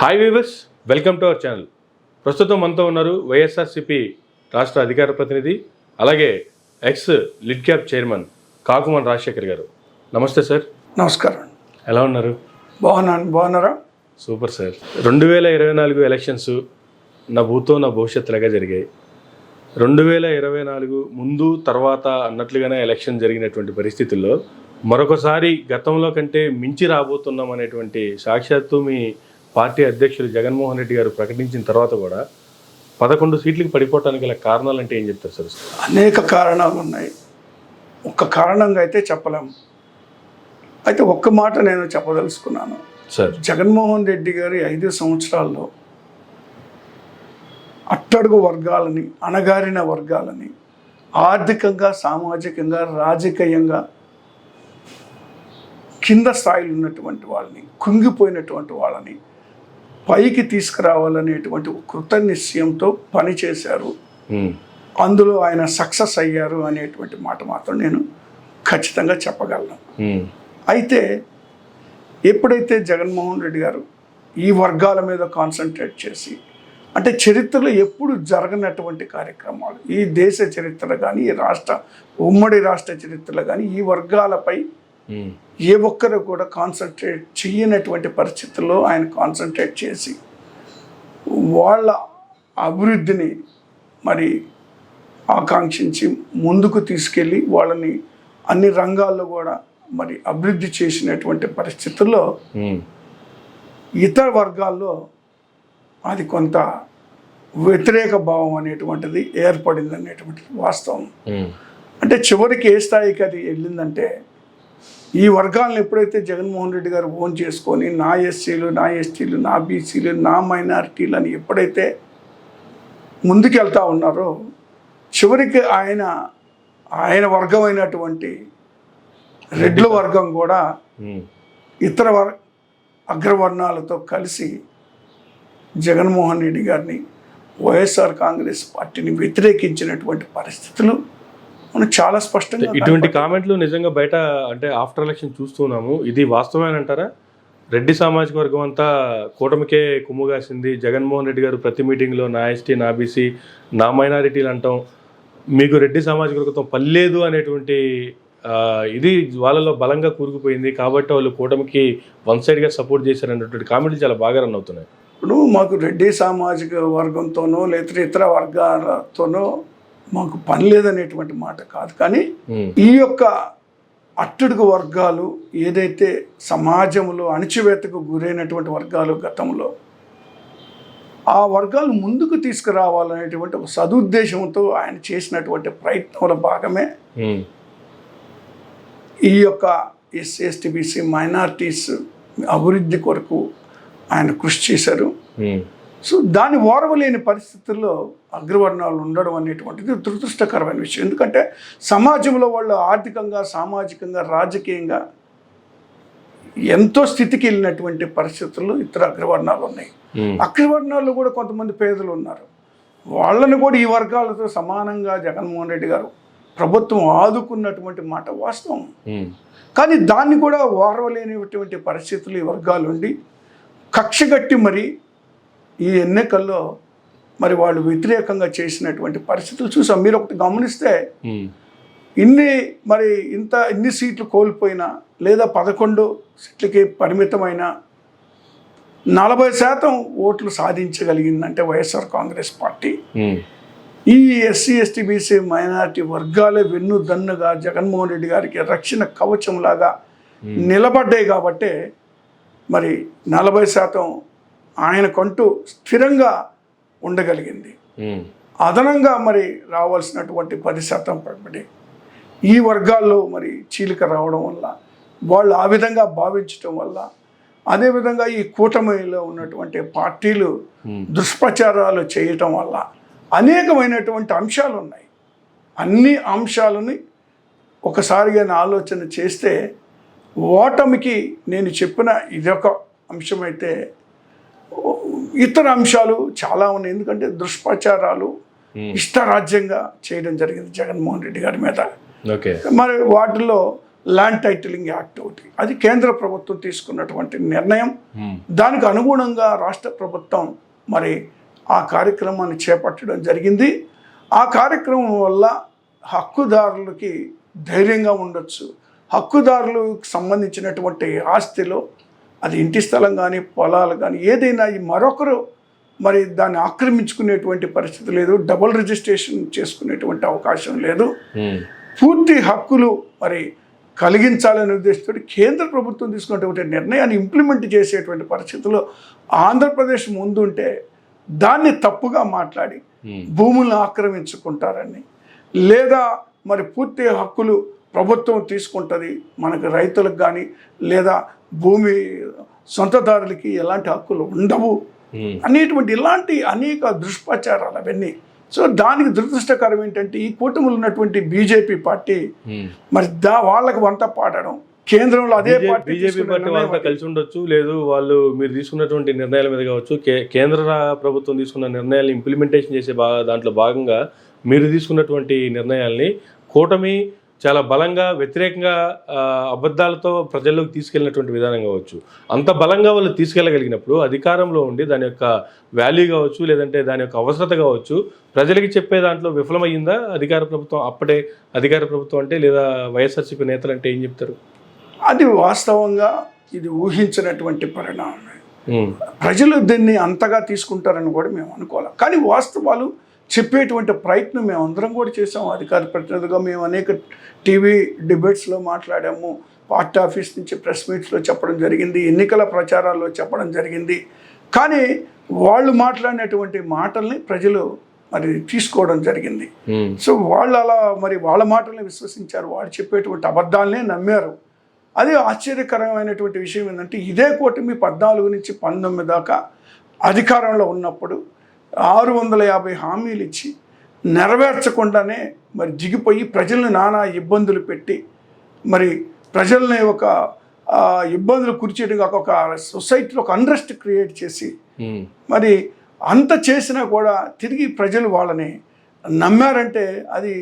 Hi weavers, welcome to our channel. ప్రస్తుతం మనతో ఉన్నారు వైఎస్ఆర్సీపీ రాష్ట్ర అధికార ప్రతినిధి, అలాగే X lid cap chairman Kakumanu Rajasekhar గారు. నమస్తే సార్. నమస్కారం. ఎలా ఉన్నారు? బాగున్నారా? Super sir. 2024 ఎలక్షన్స్ నా భూతో నా భవిష్యత్తులాగా జరిగాయి. 2024 ముందు తర్వాత అన్నట్లుగానే ఎలక్షన్ జరిగినటువంటి పరిస్థితుల్లో మరొకసారి గతంలో కంటే మించి రాబోతున్నాం అనేటువంటి సాక్షాత్తు మీ పార్టీ అధ్యక్షులు జగన్మోహన్ రెడ్డి గారు ప్రకటించిన తర్వాత కూడా 11 సీట్లకు పడిపోవటానికి గల కారణాలు అంటే ఏం చెప్తారు సార్? అనేక కారణాలు ఉన్నాయి. ఒక్క కారణంగా అయితే చెప్పలేము. అయితే ఒక్క మాట నేను చెప్పదలుచుకున్నాను సార్. జగన్మోహన్ రెడ్డి గారి 5 సంవత్సరాల్లో అట్టడుగు వర్గాలని, అణగారిన వర్గాలని ఆర్థికంగా, సామాజికంగా, రాజకీయంగా కింద స్థాయిలో ఉన్నటువంటి వాళ్ళని, కుంగిపోయినటువంటి వాళ్ళని పైకి తీసుకురావాలనేటువంటి కృత నిశ్చయంతో పనిచేశారు. అందులో ఆయన సక్సెస్ అయ్యారు అనేటువంటి మాట మాత్రం నేను ఖచ్చితంగా చెప్పగలను. అయితే ఎప్పుడైతే జగన్మోహన్ రెడ్డి గారు ఈ వర్గాల మీద కాన్సన్ట్రేట్ చేసి, అంటే చరిత్రలో ఎప్పుడు జరగనటువంటి కార్యక్రమాలు, ఈ దేశ చరిత్ర కానీ, ఈ ఉమ్మడి రాష్ట్ర చరిత్రలో కానీ ఈ వర్గాలపై ఏ ఒక్కరు కూడా కాన్సన్ట్రేట్ చేయనటువంటి పరిస్థితుల్లో ఆయన కాన్సన్ట్రేట్ చేసి వాళ్ళ అభివృద్ధిని మరి ఆకాంక్షించి ముందుకు తీసుకెళ్ళి వాళ్ళని అన్ని రంగాల్లో కూడా మరి అభివృద్ధి చేసినటువంటి పరిస్థితుల్లో ఇతర వర్గాల్లో అది కొంత వ్యతిరేక భావం అనేటువంటిది ఏర్పడింది అనేటువంటిది వాస్తవం. అంటే చివరికి ఏ స్థాయికి అది వెళ్ళిందంటే, ఈ వర్గాలను ఎప్పుడైతే జగన్మోహన్ రెడ్డి గారు ఓన్ చేసుకొని నా ఎస్సీలు, నా ఎస్టీలు, నా బీసీలు, నా మైనారిటీలు అని ఎప్పుడైతే ముందుకెళ్తా ఉన్నారో, చివరికి ఆయన వర్గమైనటువంటి రెడ్ల వర్గం కూడా ఇతర అగ్రవర్ణాలతో కలిసి జగన్మోహన్ రెడ్డి గారిని, వైఎస్ఆర్ కాంగ్రెస్ పార్టీని వ్యతిరేకించినటువంటి పరిస్థితులు మనం చాలా స్పష్టంగా. ఇటువంటి కామెంట్లు నిజంగా బయట అంటే ఆఫ్టర్ ఎలక్షన్ చూస్తున్నాము. ఇది వాస్తవమేనంటారా? రెడ్డి సామాజిక వర్గం అంతా కూటమికే కుమ్ముగాసింది. జగన్మోహన్ రెడ్డి గారు ప్రతి మీటింగ్లో నా ఎస్టీ, నా బీసీ, నా మైనారిటీలు అంటాం, మీకు రెడ్డి సామాజిక వర్గంతో పనిలేదు అనేటువంటి ఇది వాళ్ళలో బలంగా కూరుకుపోయింది, కాబట్టి వాళ్ళు కూటమికి వన్ సైడ్గా సపోర్ట్ చేశారనేటువంటి కామెంట్లు చాలా బాగా రన్ అవుతున్నాయి. ఇప్పుడు మాకు రెడ్డి సామాజిక వర్గంతోనో లేదా ఇతర వర్గాలతోనో మాకు పని లేదనేటువంటి మాట కాదు. కానీ ఈ యొక్క అట్టడుగు వర్గాలు ఏదైతే సమాజంలో అణచివేతకు గురైనటువంటి వర్గాలు గతంలో, ఆ వర్గాలు ముందుకు తీసుకురావాలనేటువంటి ఒక సదుద్దేశంతో ఆయన చేసినటువంటి ప్రయత్నంలో భాగమే ఈ యొక్క ఎస్సీ, ఎస్టీ, బీసీ, మైనారిటీస్ అభివృద్ధి కొరకు ఆయన కృషి చేశారు. సో దాన్ని ఓర్వలేని పరిస్థితుల్లో అగ్రవర్ణాలు ఉండడం అనేటువంటిది దురదృష్టకరమైన విషయం. ఎందుకంటే సమాజంలో వాళ్ళు ఆర్థికంగా, సామాజికంగా, రాజకీయంగా ఎంతో స్థితికి వెళ్ళినటువంటి పరిస్థితుల్లో ఇతర అగ్రవర్ణాలు ఉన్నాయి. అగ్రవర్ణాల్లో కూడా కొంతమంది పేదలు ఉన్నారు. వాళ్ళని కూడా ఈ వర్గాలతో సమానంగా జగన్మోహన్ రెడ్డి గారు ప్రభుత్వం ఆదుకున్నటువంటి మాట వాస్తవం. కానీ దాన్ని కూడా ఓర్వలేనిటువంటి పరిస్థితులు ఈ వర్గాలు ఉండి కక్షగట్టి మరి ఈ ఎన్నికల్లో మరి వాళ్ళు వ్యతిరేకంగా చేసినటువంటి పరిస్థితులు చూసాం. మీరు ఒకటి గమనిస్తే ఇన్ని సీట్లు కోల్పోయినా లేదా 11 సీట్లకి పరిమితమైన 40% ఓట్లు సాధించగలిగిందంటే వైఎస్ఆర్ కాంగ్రెస్ పార్టీ. ఈ ఎస్సీ, ఎస్టీ, బీసీ, మైనారిటీ వర్గాలే వెన్నుదన్నుగా జగన్మోహన్ రెడ్డి గారికి రక్షణ కవచంలాగా నిలబడ్డాయి. కాబట్టే మరి 40% ఆయనకంటూ స్థిరంగా ఉండగలిగింది. అదనంగా మరి రావాల్సినటువంటి 10% పైబడి ఈ వర్గాల్లో మరి చీలిక రావడం వల్ల, వాళ్ళు ఆ విధంగా భావించడం వల్ల, అదేవిధంగా ఈ కూటమిలో ఉన్నటువంటి పార్టీలు దుష్ప్రచారాలు చేయటం వల్ల అనేకమైనటువంటి అంశాలు ఉన్నాయి. అన్ని అంశాలని ఒకసారిగా ఆలోచన చేస్తే ఓటమికి నేను చెప్పిన ఇదొక అంశమైతే ఇతర అంశాలు చాలా ఉన్నాయి. ఎందుకంటే దుష్ప్రచారాలు ఇష్టరాజ్యంగా చేయడం జరిగింది జగన్మోహన్ రెడ్డి గారి మీద. మరి వాటిల్లో ల్యాండ్ టైటిలింగ్ యాక్ట్ ఒకటి, అది కేంద్ర ప్రభుత్వం తీసుకున్నటువంటి నిర్ణయం. దానికి అనుగుణంగా రాష్ట్ర ప్రభుత్వం మరి ఆ కార్యక్రమాన్ని చేపట్టడం జరిగింది. ఆ కార్యక్రమం వల్ల హక్కుదారులకి ధైర్యంగా ఉండొచ్చు. హక్కుదారులకు సంబంధించినటువంటి ఆస్తిలో అది ఇంటి స్థలం కానీ పొలాలు కానీ ఏదైనా ఈ మరొకరు మరి దాన్ని ఆక్రమించుకునేటువంటి పరిస్థితి లేదు, డబుల్ రిజిస్ట్రేషన్ చేసుకునేటువంటి అవకాశం లేదు. పూర్తి హక్కులు మరి కలిగించాలనే ఉద్దేశంతో కేంద్ర ప్రభుత్వం తీసుకున్నటువంటి నిర్ణయాన్ని ఇంప్లిమెంట్ చేసేటువంటి పరిస్థితుల్లో ఆంధ్రప్రదేశ్ ముందుంటే దాన్ని తప్పుగా మాట్లాడి భూములను ఆక్రమించుకుంటారని, లేదా మరి పూర్తి హక్కులు ప్రభుత్వం తీసుకుంటుంది, మనకు రైతులకు కానీ లేదా భూమి సొంతదారులకి ఎలాంటి హక్కులు ఉండవు అనేటువంటి ఇలాంటి అనేక దుష్ప్రచారాలు అవన్నీ. సో దానికి దురదృష్టకరం ఏంటంటే ఈ కూటమిలో ఉన్నటువంటి బీజేపీ పార్టీ మరి వాళ్ళకి వంత పాడడం, కేంద్రంలో అదే బీజేపీ పార్టీ వాళ్ళతో కలిసి ఉండొచ్చు, లేదు వాళ్ళు మీరు తీసుకున్నటువంటి నిర్ణయాల మీద కావచ్చు, కేంద్ర ప్రభుత్వం తీసుకున్న నిర్ణయాలను ఇంప్లిమెంటేషన్ చేసే దాంట్లో భాగంగా మీరు తీసుకున్నటువంటి నిర్ణయాల్ని కూటమి చాలా బలంగా వ్యతిరేకంగా అబద్ధాలతో ప్రజల్లోకి తీసుకెళ్ళినటువంటి విధానం కావచ్చు. అంత బలంగా వాళ్ళు తీసుకెళ్ళగలిగినప్పుడు అధికారంలో ఉండి దాని యొక్క వాల్యూ కావచ్చు, లేదంటే దాని యొక్క అవసరత కావచ్చు ప్రజలకి చెప్పే దాంట్లో విఫలమయ్యిందా అధికార ప్రభుత్వం? అప్పుడే అధికార ప్రభుత్వం అంటే లేదా వైఎస్ఆర్సీపీ నేతలు అంటే ఏం చెప్తారు? అది వాస్తవంగా ఇది ఊహించినటువంటి పరిణామమే. ప్రజలు దీన్ని అంతగా తీసుకుంటారని కూడా మేము అనుకోవాలి. కానీ వాస్తవాలు చెప్పేటువంటి ప్రయత్నం మేము అందరం కూడా చేసాము. అధికార ప్రతినిధిగా మేము అనేక టీవీ డిబేట్స్లో మాట్లాడాము, పార్టీ ఆఫీస్ నుంచి ప్రెస్ మీట్స్లో చెప్పడం జరిగింది, ఎన్నికల ప్రచారాల్లో చెప్పడం జరిగింది. కానీ వాళ్ళు మాట్లాడినటువంటి మాటల్ని ప్రజలు మరి తీసుకోవడం జరిగింది. సో వాళ్ళు అలా మరి వాళ్ళ మాటల్ని విశ్వసించారు, వాళ్ళు చెప్పేటువంటి అబద్ధాలనే నమ్మారు. అది ఆశ్చర్యకరమైనటువంటి విషయం ఏంటంటే ఇదే కూటమి 14 నుంచి 19 దాకా అధికారంలో ఉన్నప్పుడు 650 హామీలు ఇచ్చి నెరవేర్చకుండానే మరి దిగిపోయి ప్రజల్ని నానా ఇబ్బందులు పెట్టి మరి ప్రజల్ని ఒక ఇబ్బందులు కురిచేయడం కాక ఒక సొసైటీలో ఒక అన్రెస్ట్ క్రియేట్ చేసి మరి అంత చేసినా కూడా తిరిగి ప్రజలు వాళ్ళని నమ్మారంటే అది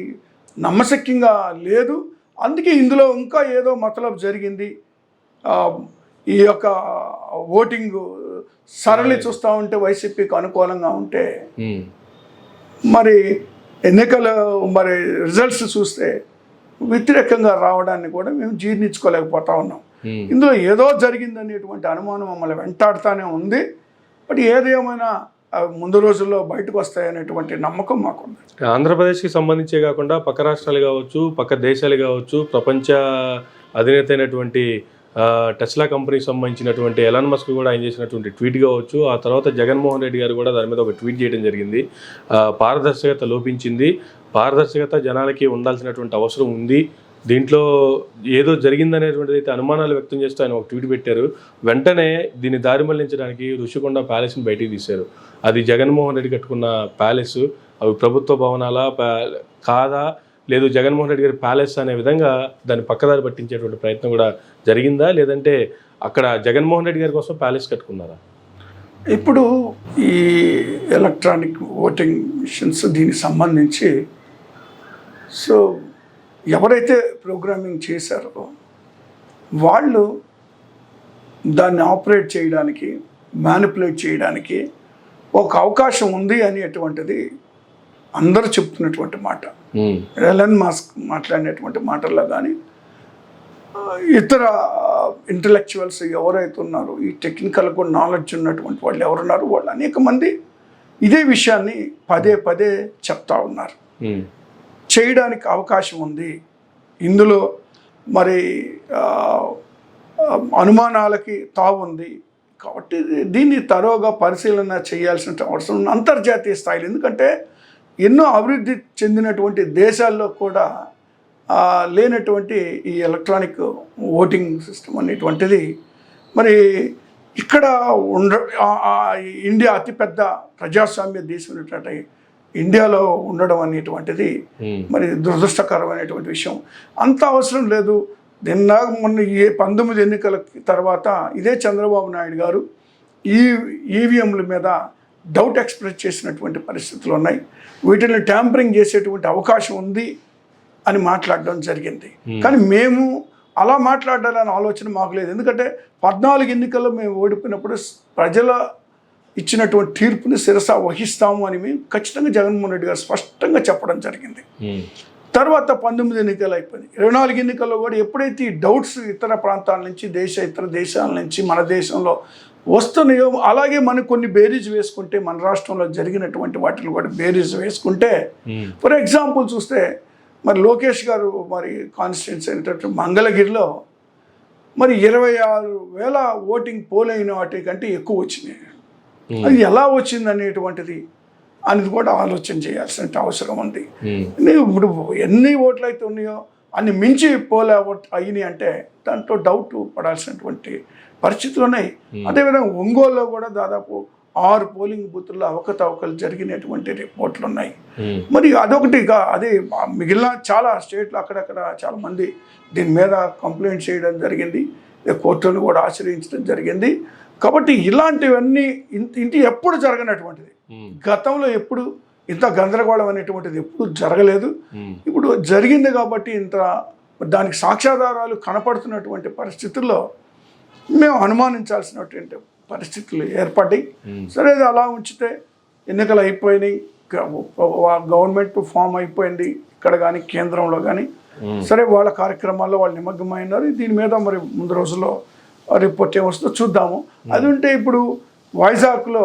నమ్మశక్యంగా లేదు. అందుకే ఇందులో ఇంకా ఏదో మతలబు జరిగింది. ఈ యొక్క ఓటింగ్ సరళి చూస్తూ ఉంటే వైసీపీకి అనుకూలంగా ఉంటే మరి ఎన్నికలు మరి రిజల్ట్స్ చూస్తే వ్యతిరేకంగా రావడాన్ని కూడా మేము జీర్ణించుకోలేకపోతా ఉన్నాం. ఇందులో ఏదో జరిగిందనేటువంటి అనుమానం మమ్మల్ని వెంటాడుతూనే ఉంది. బట్ ఏదేమైనా ముందు రోజుల్లో బయటకు వస్తాయనేటువంటి నమ్మకం మాకుంది. ఆంధ్రప్రదేశ్కి సంబంధించే కాకుండా పక్క రాష్ట్రాలు కావచ్చు, పక్క దేశాలు కావచ్చు, ప్రపంచ అధినేత అయినటువంటి టెస్లా కంపెనీకి సంబంధించినటువంటి ఎలాన్ మస్క్ కూడా ఆయన చేసినటువంటి ట్వీట్ కావచ్చు, ఆ తర్వాత జగన్మోహన్ రెడ్డి గారు కూడా దాని మీద ఒక ట్వీట్ చేయడం జరిగింది. పారదర్శకత లోపించింది, పారదర్శకత జనాలకి ఉండాల్సినటువంటి అవసరం ఉంది, దీంట్లో ఏదో జరిగిందనేటువంటిది అయితే అనుమానాలు వ్యక్తం చేస్తూ ఆయన ఒక ట్వీట్ పెట్టారు. వెంటనే దీన్ని దారి మళ్లించడానికి ఋషికొండ ప్యాలెస్ని బయటికి తీశారు. అది జగన్మోహన్ రెడ్డి కట్టుకున్న ప్యాలెస్, అవి ప్రభుత్వ భవనాల కాదా, లేదు జగన్మోహన్ రెడ్డి గారి ప్యాలెస్ అనే విధంగా దాన్ని పక్కదారి పట్టించేటువంటి ప్రయత్నం కూడా జరిగిందా, లేదంటే అక్కడ జగన్మోహన్ రెడ్డి గారి కోసం ప్యాలెస్ కట్టుకున్నారా? ఇప్పుడు ఈ ఎలక్ట్రానిక్ ఓటింగ్ మిషన్స్ దీనికి సంబంధించి సో ఎవరైతే ప్రోగ్రామింగ్ చేశారో వాళ్ళు దాన్ని ఆపరేట్ చేయడానికి, మ్యానిపులేట్ చేయడానికి ఒక అవకాశం ఉంది అనేటువంటిది అందరూ చెప్తున్నటువంటి మాట. ఎలన్ మస్క్ మాట్లాడినటువంటి మాటల్లో కానీ ఇతర ఇంటలెక్చువల్స్ ఎవరైతే ఉన్నారో, ఈ టెక్నికల్ కూడా నాలెడ్జ్ ఉన్నటువంటి వాళ్ళు ఎవరున్నారు, వాళ్ళు అనేక మంది ఇదే విషయాన్ని పదే పదే చెప్తా ఉన్నారు. చేయడానికి అవకాశం ఉంది, ఇందులో మరి అనుమానాలకి తావుంది కాబట్టి దీన్ని తరోగా పరిశీలన చేయాల్సిన అవసరం ఉంది అంతర్జాతీయ స్థాయిలో. ఎందుకంటే ఎన్నో అభివృద్ధి చెందినటువంటి దేశాల్లో కూడా లేనటువంటి ఈ ఎలక్ట్రానిక్ ఓటింగ్ సిస్టమ్ అనేటువంటిది మరి ఇక్కడ ఇండియా అతిపెద్ద ప్రజాస్వామ్య దేశం అనేటువంటి ఇండియాలో ఉండడం అనేటువంటిది మరి దురదృష్టకరమైనటువంటి విషయం. అంత అవసరం లేదు. మొన్న 19 ఎన్నికల తర్వాత ఇదే చంద్రబాబు నాయుడు గారు ఈవీఎంల మీద డౌట్ ఎక్స్ప్రెస్ చేసినటువంటి పరిస్థితులు ఉన్నాయి. వీటిని ట్యాంపరింగ్ చేసేటువంటి అవకాశం ఉంది అని మాట్లాడడం జరిగింది. కానీ మేము అలా మాట్లాడాలనే ఆలోచన మాకు లేదు. ఎందుకంటే 14 ఎన్నికల్లో మేము ఓడిపోయినప్పుడు ప్రజల ఇచ్చినటువంటి తీర్పుని శిరస వహిస్తాము అని మేము ఖచ్చితంగా జగన్మోహన్ రెడ్డి గారు స్పష్టంగా చెప్పడం జరిగింది. తర్వాత 19 ఎన్నికలు అయిపోయింది. 24 ఎన్నికల్లో కూడా ఎప్పుడైతే ఈ డౌట్స్ ఇతర ప్రాంతాల నుంచి ఇతర దేశాల నుంచి మన దేశంలో వస్తున్నాయో, అలాగే మనం కొన్ని బేరీజ్ వేసుకుంటే మన రాష్ట్రంలో జరిగినటువంటి వాటిని కూడా బేరీజ్ వేసుకుంటే, ఫర్ ఎగ్జాంపుల్ చూస్తే మరి లోకేష్ గారు మరి కాన్స్టిట్యున్సీ అయినటువంటి మంగళగిరిలో మరి 26,000 ఓటింగ్ పోల్ అయిన వాటికంటే ఎక్కువ వచ్చినాయి. అది ఎలా వచ్చింది అనేటువంటిది అనేది కూడా ఆలోచన చేయాల్సిన అవసరం ఉంది. ఇప్పుడు ఎన్ని ఓట్లు అయితే ఉన్నాయో అన్ని మించి పోల్ అయినాయి అంటే దాంట్లో డౌట్ పడాల్సినటువంటి పరిస్థితులు ఉన్నాయి. అదేవిధంగా ఒంగోలులో కూడా దాదాపు 6 పోలింగ్ బూతుల్లో అవకతవకలు జరిగినటువంటి రిపోర్ట్లు ఉన్నాయి. మరి అదొకటిగా అదే మిగిలిన చాలా స్టేట్లు అక్కడక్కడ చాలా మంది దీని మీద కంప్లైంట్ చేయడం జరిగింది, కోర్టులను కూడా ఆశ్రయించడం జరిగింది. కాబట్టి ఇలాంటివన్నీ ఇంటి ఎప్పుడు జరగనటువంటిది, గతంలో ఎప్పుడు ఇంత గందరగోళం అనేటువంటిది ఎప్పుడు జరగలేదు. ఇప్పుడు జరిగింది కాబట్టి ఇంత దానికి సాక్ష్యాధారాలు కనపడుతున్నటువంటి పరిస్థితుల్లో మేము అనుమానించాల్సినటువంటి పరిస్థితులు ఏర్పడ్డాయి. సరే, అది అలా ఉంచితే ఎన్నికలు అయిపోయినాయి, గవర్నమెంట్ ఫామ్ అయిపోయింది ఇక్కడ కానీ కేంద్రంలో కానీ. సరే, వాళ్ళ కార్యక్రమాల్లో వాళ్ళు నిమగ్నమైనారు. దీని మీద మరి ముందు రోజుల్లో రిపోర్ట్ ఏమొస్తుందో చూద్దాము. అది ఉంటే ఇప్పుడు వైజాగ్లో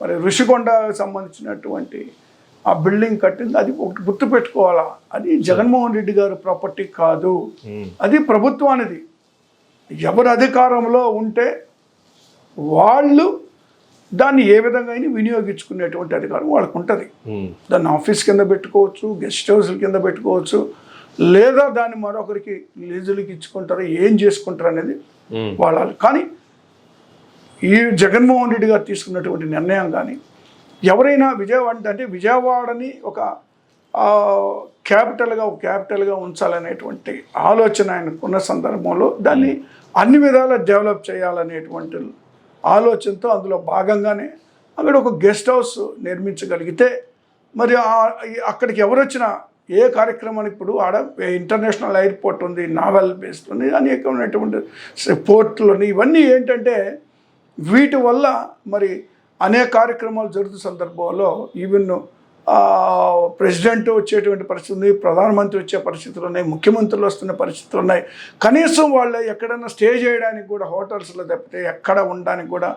మరి ఋషికొండకు సంబంధించినటువంటి ఆ బిల్డింగ్ కట్టింది, అది ఒకటి గుర్తుపెట్టుకోవాలా, అది జగన్మోహన్ రెడ్డి గారి ప్రాపర్టీ కాదు, అది ప్రభుత్వానిది. ఎవరు అధికారంలో ఉంటే వాళ్ళు దాన్ని ఏ విధంగా అయినా వినియోగించుకునేటువంటి అధికారం వాళ్ళకు ఉంటుంది. దాన్ని ఆఫీస్ కింద పెట్టుకోవచ్చు, గెస్ట్ హౌస్ల కింద పెట్టుకోవచ్చు, లేదా దాన్ని మరొకరికి లీజులకి ఇచ్చుకుంటారు, ఏం చేసుకుంటారు అనేది వాళ్ళ. కానీ ఈ జగన్మోహన్ రెడ్డి గారు తీసుకున్నటువంటి నిర్ణయం కానీ ఎవరైనా విజయవాడని ఒక క్యాపిటల్గా ఉంచాలనేటువంటి ఆలోచన ఆయనకున్న సందర్భంలో దాన్ని అన్ని విధాలా డెవలప్ చేయాలనేటువంటి ఆలోచనతో అందులో భాగంగానే అక్కడ ఒక గెస్ట్ హౌస్ నిర్మించగలిగితే మరి అక్కడికి ఎవరు వచ్చినా ఏ కార్యక్రమానికి, ఇప్పుడు ఆడ ఇంటర్నేషనల్ ఎయిర్పోర్ట్ ఉంది, నావల్ బేస్డ్ ఉంది, అనేకమైనటువంటి పోర్టులు, ఇవన్నీ ఏంటంటే వీటి వల్ల మరి అనేక కార్యక్రమాలు జరుగుతున్న సందర్భంలో ఈవెన్ ప్రెసిడెంట్ వచ్చేటువంటి పరిస్థితి ఉంది, ప్రధానమంత్రి వచ్చే పరిస్థితులు ఉన్నాయి, ముఖ్యమంత్రులు వస్తున్న పరిస్థితులు ఉన్నాయి. కనీసం వాళ్ళు ఎక్కడైనా స్టే చేయడానికి కూడా హోటల్స్లో తప్పితే ఎక్కడ ఉండడానికి కూడా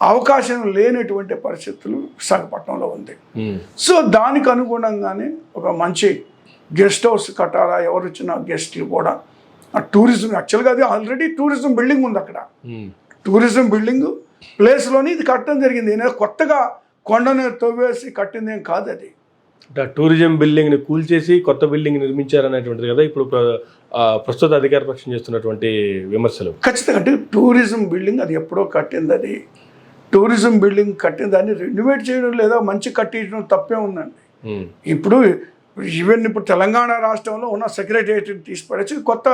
అవకాశం లేనటువంటి పరిస్థితులు విశాఖపట్నంలో ఉంది. సో దానికి అనుగుణంగానే ఒక మంచి గెస్ట్ హౌస్ కట్టాలా, ఎవరు వచ్చిన గెస్ట్లు కూడా టూరిజం, యాక్చువల్గా అది ఆల్రెడీ టూరిజం బిల్డింగ్ ఉంది అక్కడ, టూరిజం బిల్డింగ్ ప్లేస్లోని ఇది కట్టడం జరిగింది. కొత్తగా కొండను తవ్వేసి కట్టింది ఏం కాదు, అది టూరిజం బిల్డింగ్ని కూల్చేసి కొత్త బిల్డింగ్ నిర్మించారనేటువంటిది కదా ఇప్పుడు ప్రస్తుత అధికార పక్షం చేస్తున్నటువంటి విమర్శలు. ఖచ్చితంగా అంటే టూరిజం బిల్డింగ్ అది ఎప్పుడో కట్టింది, అది టూరిజం బిల్డింగ్ కట్టిన దాన్ని రెన్యువేట్ చేయడం లేదా మంచి కట్టించడం తప్పే ఉందండి. ఇప్పుడు తెలంగాణ రాష్ట్రంలో ఉన్న సెక్రటేరియట్ తీసిపడేసి కొత్త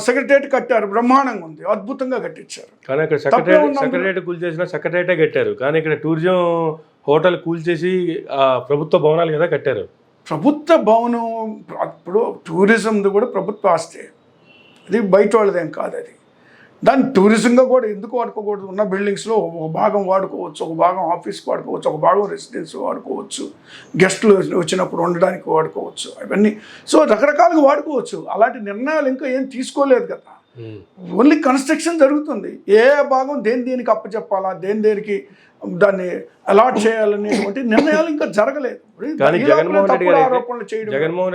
సెక్రటేరియట్ కట్టారు, బ్రహ్మాండంగా ఉంది, అద్భుతంగా కట్టించారు. కానీ అక్కడ సెక్రటేరియట్ కూల్చేసిన సెక్రటేరియటే కట్టారు, కానీ ఇక్కడ టూరిజం హోటల్ కూల్చేసి ప్రభుత్వ భవనాలు కదా కట్టారు. ప్రభుత్వ భవనం ఇప్పుడు టూరిజంది కూడా ప్రభుత్వ ఆస్తి, అది బయట వాళ్ళదేం కాదు. అది దాన్ని టూరిజంగా కూడా ఎందుకు వాడుకోకూడదు? ఉన్న బిల్డింగ్స్లో ఒక భాగం వాడుకోవచ్చు, ఒక భాగం ఆఫీస్కి వాడుకోవచ్చు, ఒక భాగం రెసిడెన్స్ వాడుకోవచ్చు, గెస్టులు వచ్చినప్పుడు ఉండడానికి వాడుకోవచ్చు, అవన్నీ. సో రకరకాలుగా వాడుకోవచ్చు. అలాంటి నిర్ణయాలు ఇంకా ఏం తీసుకోలేదు కదా, ఓన్లీ కన్స్ట్రక్షన్ జరుగుతుంది. ఏ భాగం దేనికి అప్పచెప్పాలా, దేనికి దాన్ని అలాట్ చేయాలనేటువంటి నిర్ణయాలు ఇంకా జరగలేదు. కానీ జగన్మోహన్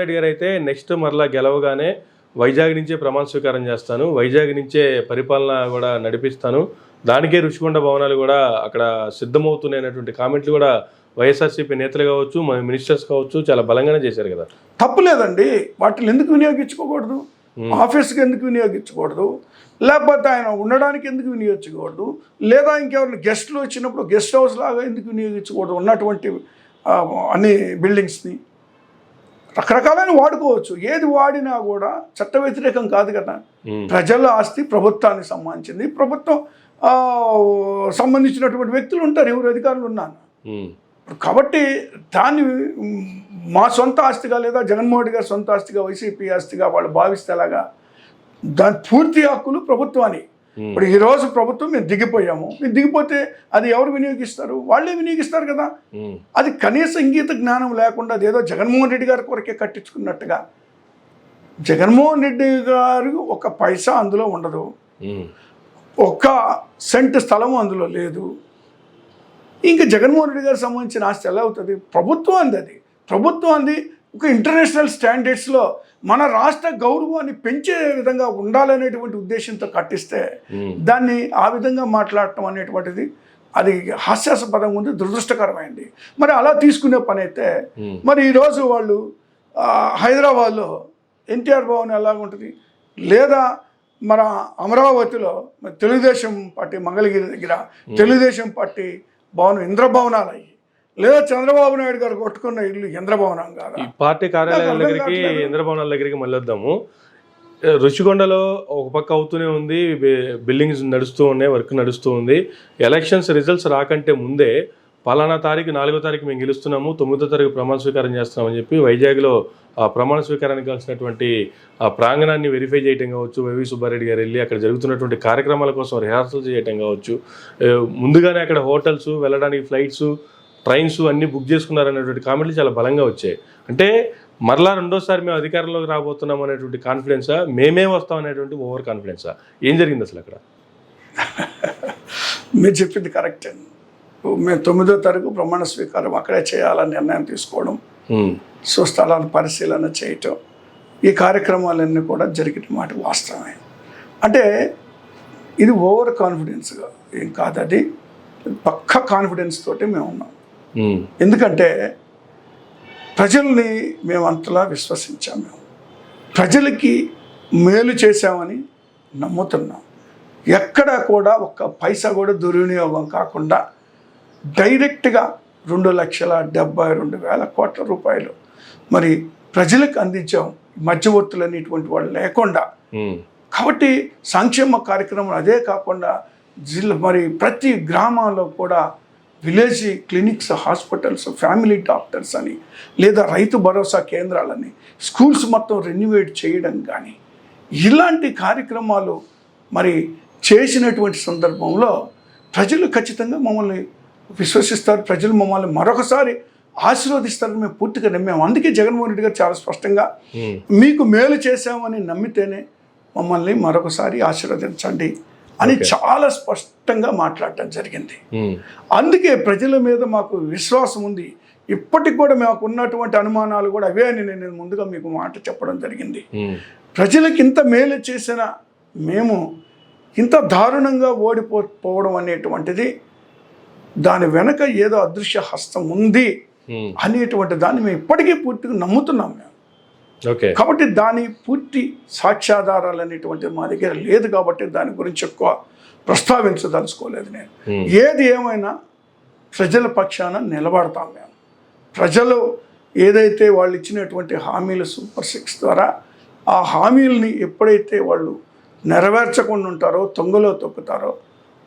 రెడ్డి గారు అయితే నెక్స్ట్ మరలా గెలవగానే వైజాగ్ నుంచే ప్రమాణ స్వీకారం చేస్తాను, వైజాగ్ నుంచే పరిపాలన కూడా నడిపిస్తాను, దానికే ఋషికొండ భవనాలు కూడా అక్కడ సిద్ధమవుతున్నాయనేటువంటి కామెంట్లు కూడా వైఎస్ఆర్సీపీ నేతలు కావచ్చు, మినిస్టర్స్ కావచ్చు చాలా బలంగానే చేశారు కదా. తప్పులేదండి, వాటిని ఎందుకు వినియోగించుకోకూడదు? ఆఫీస్కి ఎందుకు వినియోగించకూడదు? లేకపోతే ఆయన ఉండడానికి ఎందుకు వినియోగించకూడదు? లేదా ఇంకెవరిని గెస్టులు వచ్చినప్పుడు గెస్ట్ హౌస్ లాగా ఎందుకు వినియోగించకూడదు? ఉన్నటువంటి అన్ని బిల్డింగ్స్ని రకరకాలైన వాడుకోవచ్చు. ఏది వాడినా కూడా చట్ట వ్యతిరేకం కాదు కదా. ప్రజల ఆస్తి ప్రభుత్వానికి సంబంధించింది, ప్రభుత్వం సంబంధించినటువంటి వ్యక్తులు ఉంటారు, ఎవరు అధికారులు ఉన్నాను. కాబట్టి దాన్ని మా సొంత ఆస్తిగా లేదా జగన్మోహన్ రెడ్డి గారి సొంత ఆస్తిగా, వైసీపీ ఆస్తిగా వాళ్ళు భావిస్తే అలాగా దాని పూర్తి హక్కులు ప్రభుత్వానికి. ఇప్పుడు ఈరోజు ప్రభుత్వం మేము దిగిపోయాము, మేము దిగిపోతే అది ఎవరు వినియోగిస్తారు? వాళ్ళే వినియోగిస్తారు కదా. అది కనీస ఇంగిత జ్ఞానం లేకుండా అదేదో జగన్మోహన్ రెడ్డి గారి కొరకే కట్టించుకున్నట్టుగా. జగన్మోహన్ రెడ్డి గారు ఒక పైసా అందులో ఉండదు, ఒక్క సెంట్ స్థలము అందులో లేదు. ఇంకా జగన్మోహన్ రెడ్డి గారికి సంబంధించిన ఆస్తి ఎలా అవుతుంది? ప్రభుత్వం అంది, అది ప్రభుత్వం అంది. ఒక ఇంటర్నేషనల్ స్టాండర్డ్స్లో మన రాష్ట్ర గౌరవాన్ని పెంచే విధంగా ఉండాలనేటువంటి ఉద్దేశంతో కట్టిస్తే దాన్ని ఆ విధంగా మాట్లాడటం అనేటువంటిది అది హాస్యాస్పదంగా ఉంది, దురదృష్టకరమైంది. మరి అలా తీసుకునే పని అయితే మరి ఈరోజు వాళ్ళు హైదరాబాద్లో ఎన్టీఆర్ భవన్ ఎలా ఉంటుంది, లేదా మన అమరావతిలో తెలుగుదేశం పార్టీ మంగళగిరి దగ్గర తెలుగుదేశం పార్టీ భవనం ఇంద్రభవనాలు అయ్యి, లేదా చంద్రబాబు నాయుడు గారు కొట్టుకున్న ఇల్లు ఇంద్రభవనం కాదు. ఈ పార్టీ కార్యాలయాల దగ్గరికి ఇంద్రభవనాల దగ్గరికి మళ్ళీ వద్దాము. రుషికొండలో ఒక పక్క అవుతూనే ఉంది, బిల్డింగ్స్ నడుస్తూ ఉన్నాయి, వర్క్ నడుస్తూ ఉంది. ఎలక్షన్స్ రిజల్ట్స్ రాకంటే ముందే పలానా తారీఖు 4వ తారీఖు మేము గెలుస్తున్నాము, 9వ తారీఖు ప్రమాణ స్వీకారం చేస్తున్నామని చెప్పి వైజాగ్లో ఆ ప్రమాణ స్వీకారానికి కావాల్సినటువంటి ఆ ప్రాంగణాన్ని వెరిఫై చేయటం కావచ్చు, వైవి సుబ్బారెడ్డి గారు వెళ్ళి అక్కడ జరుగుతున్నటువంటి కార్యక్రమాల కోసం రిహార్సల్ చేయటం కావచ్చు, ముందుగానే అక్కడ హోటల్స్ వెళ్ళడానికి ఫ్లైట్స్ ట్రైన్స్ అన్నీ బుక్ చేసుకున్నారనేటువంటి కామెంట్లు చాలా బలంగా వచ్చాయి. అంటే మరలా రెండోసారి మేము అధికారంలోకి రాబోతున్నాం అనేటువంటి కాన్ఫిడెన్సా, మేమే వస్తాం అనేటువంటి ఓవర్ కాన్ఫిడెన్సా? ఏం జరిగింది అసలు అక్కడ? మీరు చెప్పింది కరెక్ట్ అండి. మేము 9వ తారీఖు ప్రమాణ స్వీకారం అక్కడే చేయాలని నిర్ణయం తీసుకోవడం, సో స్థలాన్ని పరిశీలన చేయటం, ఈ కార్యక్రమాలన్నీ కూడా జరిగిన మాట వాస్తవమే. అంటే ఇది ఓవర్ కాన్ఫిడెన్స్గా ఏం కాదు, అది పక్కా కాన్ఫిడెన్స్ తోటి మేము ఉన్నాం. ఎందుకంటే ప్రజల్ని మేము అంతలా విశ్వసించాం, మేము ప్రజలకి మేలు చేశామని నమ్ముతున్నాం. ఎక్కడ కూడా ఒక్క పైసా కూడా దుర్వినియోగం కాకుండా డైరెక్ట్గా 2,72,000 కోట్ల రూపాయలు మరి ప్రజలకు అందించాం, మధ్యవర్తులు అనేటువంటి వాళ్ళు లేకుండా. కాబట్టి సంక్షేమ కార్యక్రమం అదే కాకుండా జిల్లా మరి ప్రతి గ్రామాల్లో కూడా village clinics, hospitals, family doctors అని, లేదా రైతు భరోసా కేంద్రాలని, స్కూల్స్ మొత్తం రెన్యువేట్ చేయడం కానీ ఇలాంటి కార్యక్రమాలు మరి చేసినటువంటి సందర్భంలో ప్రజలు ఖచ్చితంగా మమ్మల్ని విశ్వసిస్తారు, ప్రజలు మమ్మల్ని మరొకసారి ఆశీర్వదిస్తారని మేము పూర్తిగా నమ్మాము. అందుకే జగన్మోహన్ రెడ్డి గారు చాలా స్పష్టంగా మీకు మేలు చేశామని నమ్మితేనే మమ్మల్ని మరొకసారి ఆశీర్వదించండి అని చాలా స్పష్టంగా మాట్లాడటం జరిగింది. అందుకే ప్రజల మీద మాకు విశ్వాసం ఉంది. ఇప్పటికి కూడా మాకు ఉన్నటువంటి అనుమానాలు కూడా అవే అని నేను ముందుగా మీకు మాట చెప్పడం జరిగింది. ప్రజలకు ఇంత మేలు చేసిన మేము ఇంత దారుణంగా ఓడిపోవడం అనేటువంటిది దాని వెనక ఏదో అదృశ్య హస్తం ఉంది అనేటువంటి దాన్ని మేము ఇప్పటికీ పూర్తిగా నమ్ముతున్నాం మేము. కాబట్టి దాని పూర్తి సాక్ష్యాధారాలు అనేటువంటిది మా దగ్గర లేదు, కాబట్టి దాని గురించి ఎక్కువ ప్రస్తావించదలుచుకోలేదు నేను. ఏది ఏమైనా ప్రజల పక్షాన నిలబడతాం మేము. ప్రజలు ఏదైతే వాళ్ళు ఇచ్చినటువంటి హామీలు సూపర్ 6 ద్వారా ఆ హామీలని ఎప్పుడైతే వాళ్ళు నెరవేర్చకుండా ఉంటారో, తొంగలో తొక్కుతారో,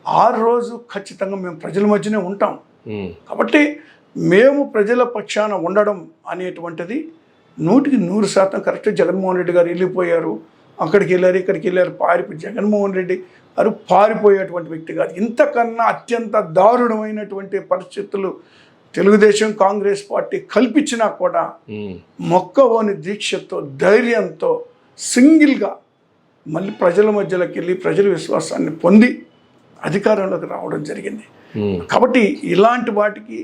ఆ రోజు ఖచ్చితంగా మేము ప్రజల మధ్యనే ఉంటాం. కాబట్టి మేము ప్రజల పక్షాన ఉండడం అనేటువంటిది 100% కరెక్ట్. జగన్మోహన్ రెడ్డి గారు వెళ్ళిపోయారు, అక్కడికి వెళ్ళారు, ఇక్కడికి వెళ్ళారు, జగన్మోహన్ రెడ్డి గారు పారిపోయేటువంటి వ్యక్తి కాదు. ఇంతకన్నా అత్యంత దారుణమైనటువంటి పరిస్థితులు తెలుగుదేశం కాంగ్రెస్ పార్టీ కల్పించినా కూడా మొక్కవోని దీక్షతో, ధైర్యంతో, సింగిల్గా మళ్ళీ ప్రజల మధ్యలోకి వెళ్ళి ప్రజల విశ్వాసాన్ని పొంది అధికారంలోకి రావడం జరిగింది. కాబట్టి ఇలాంటి వాటికి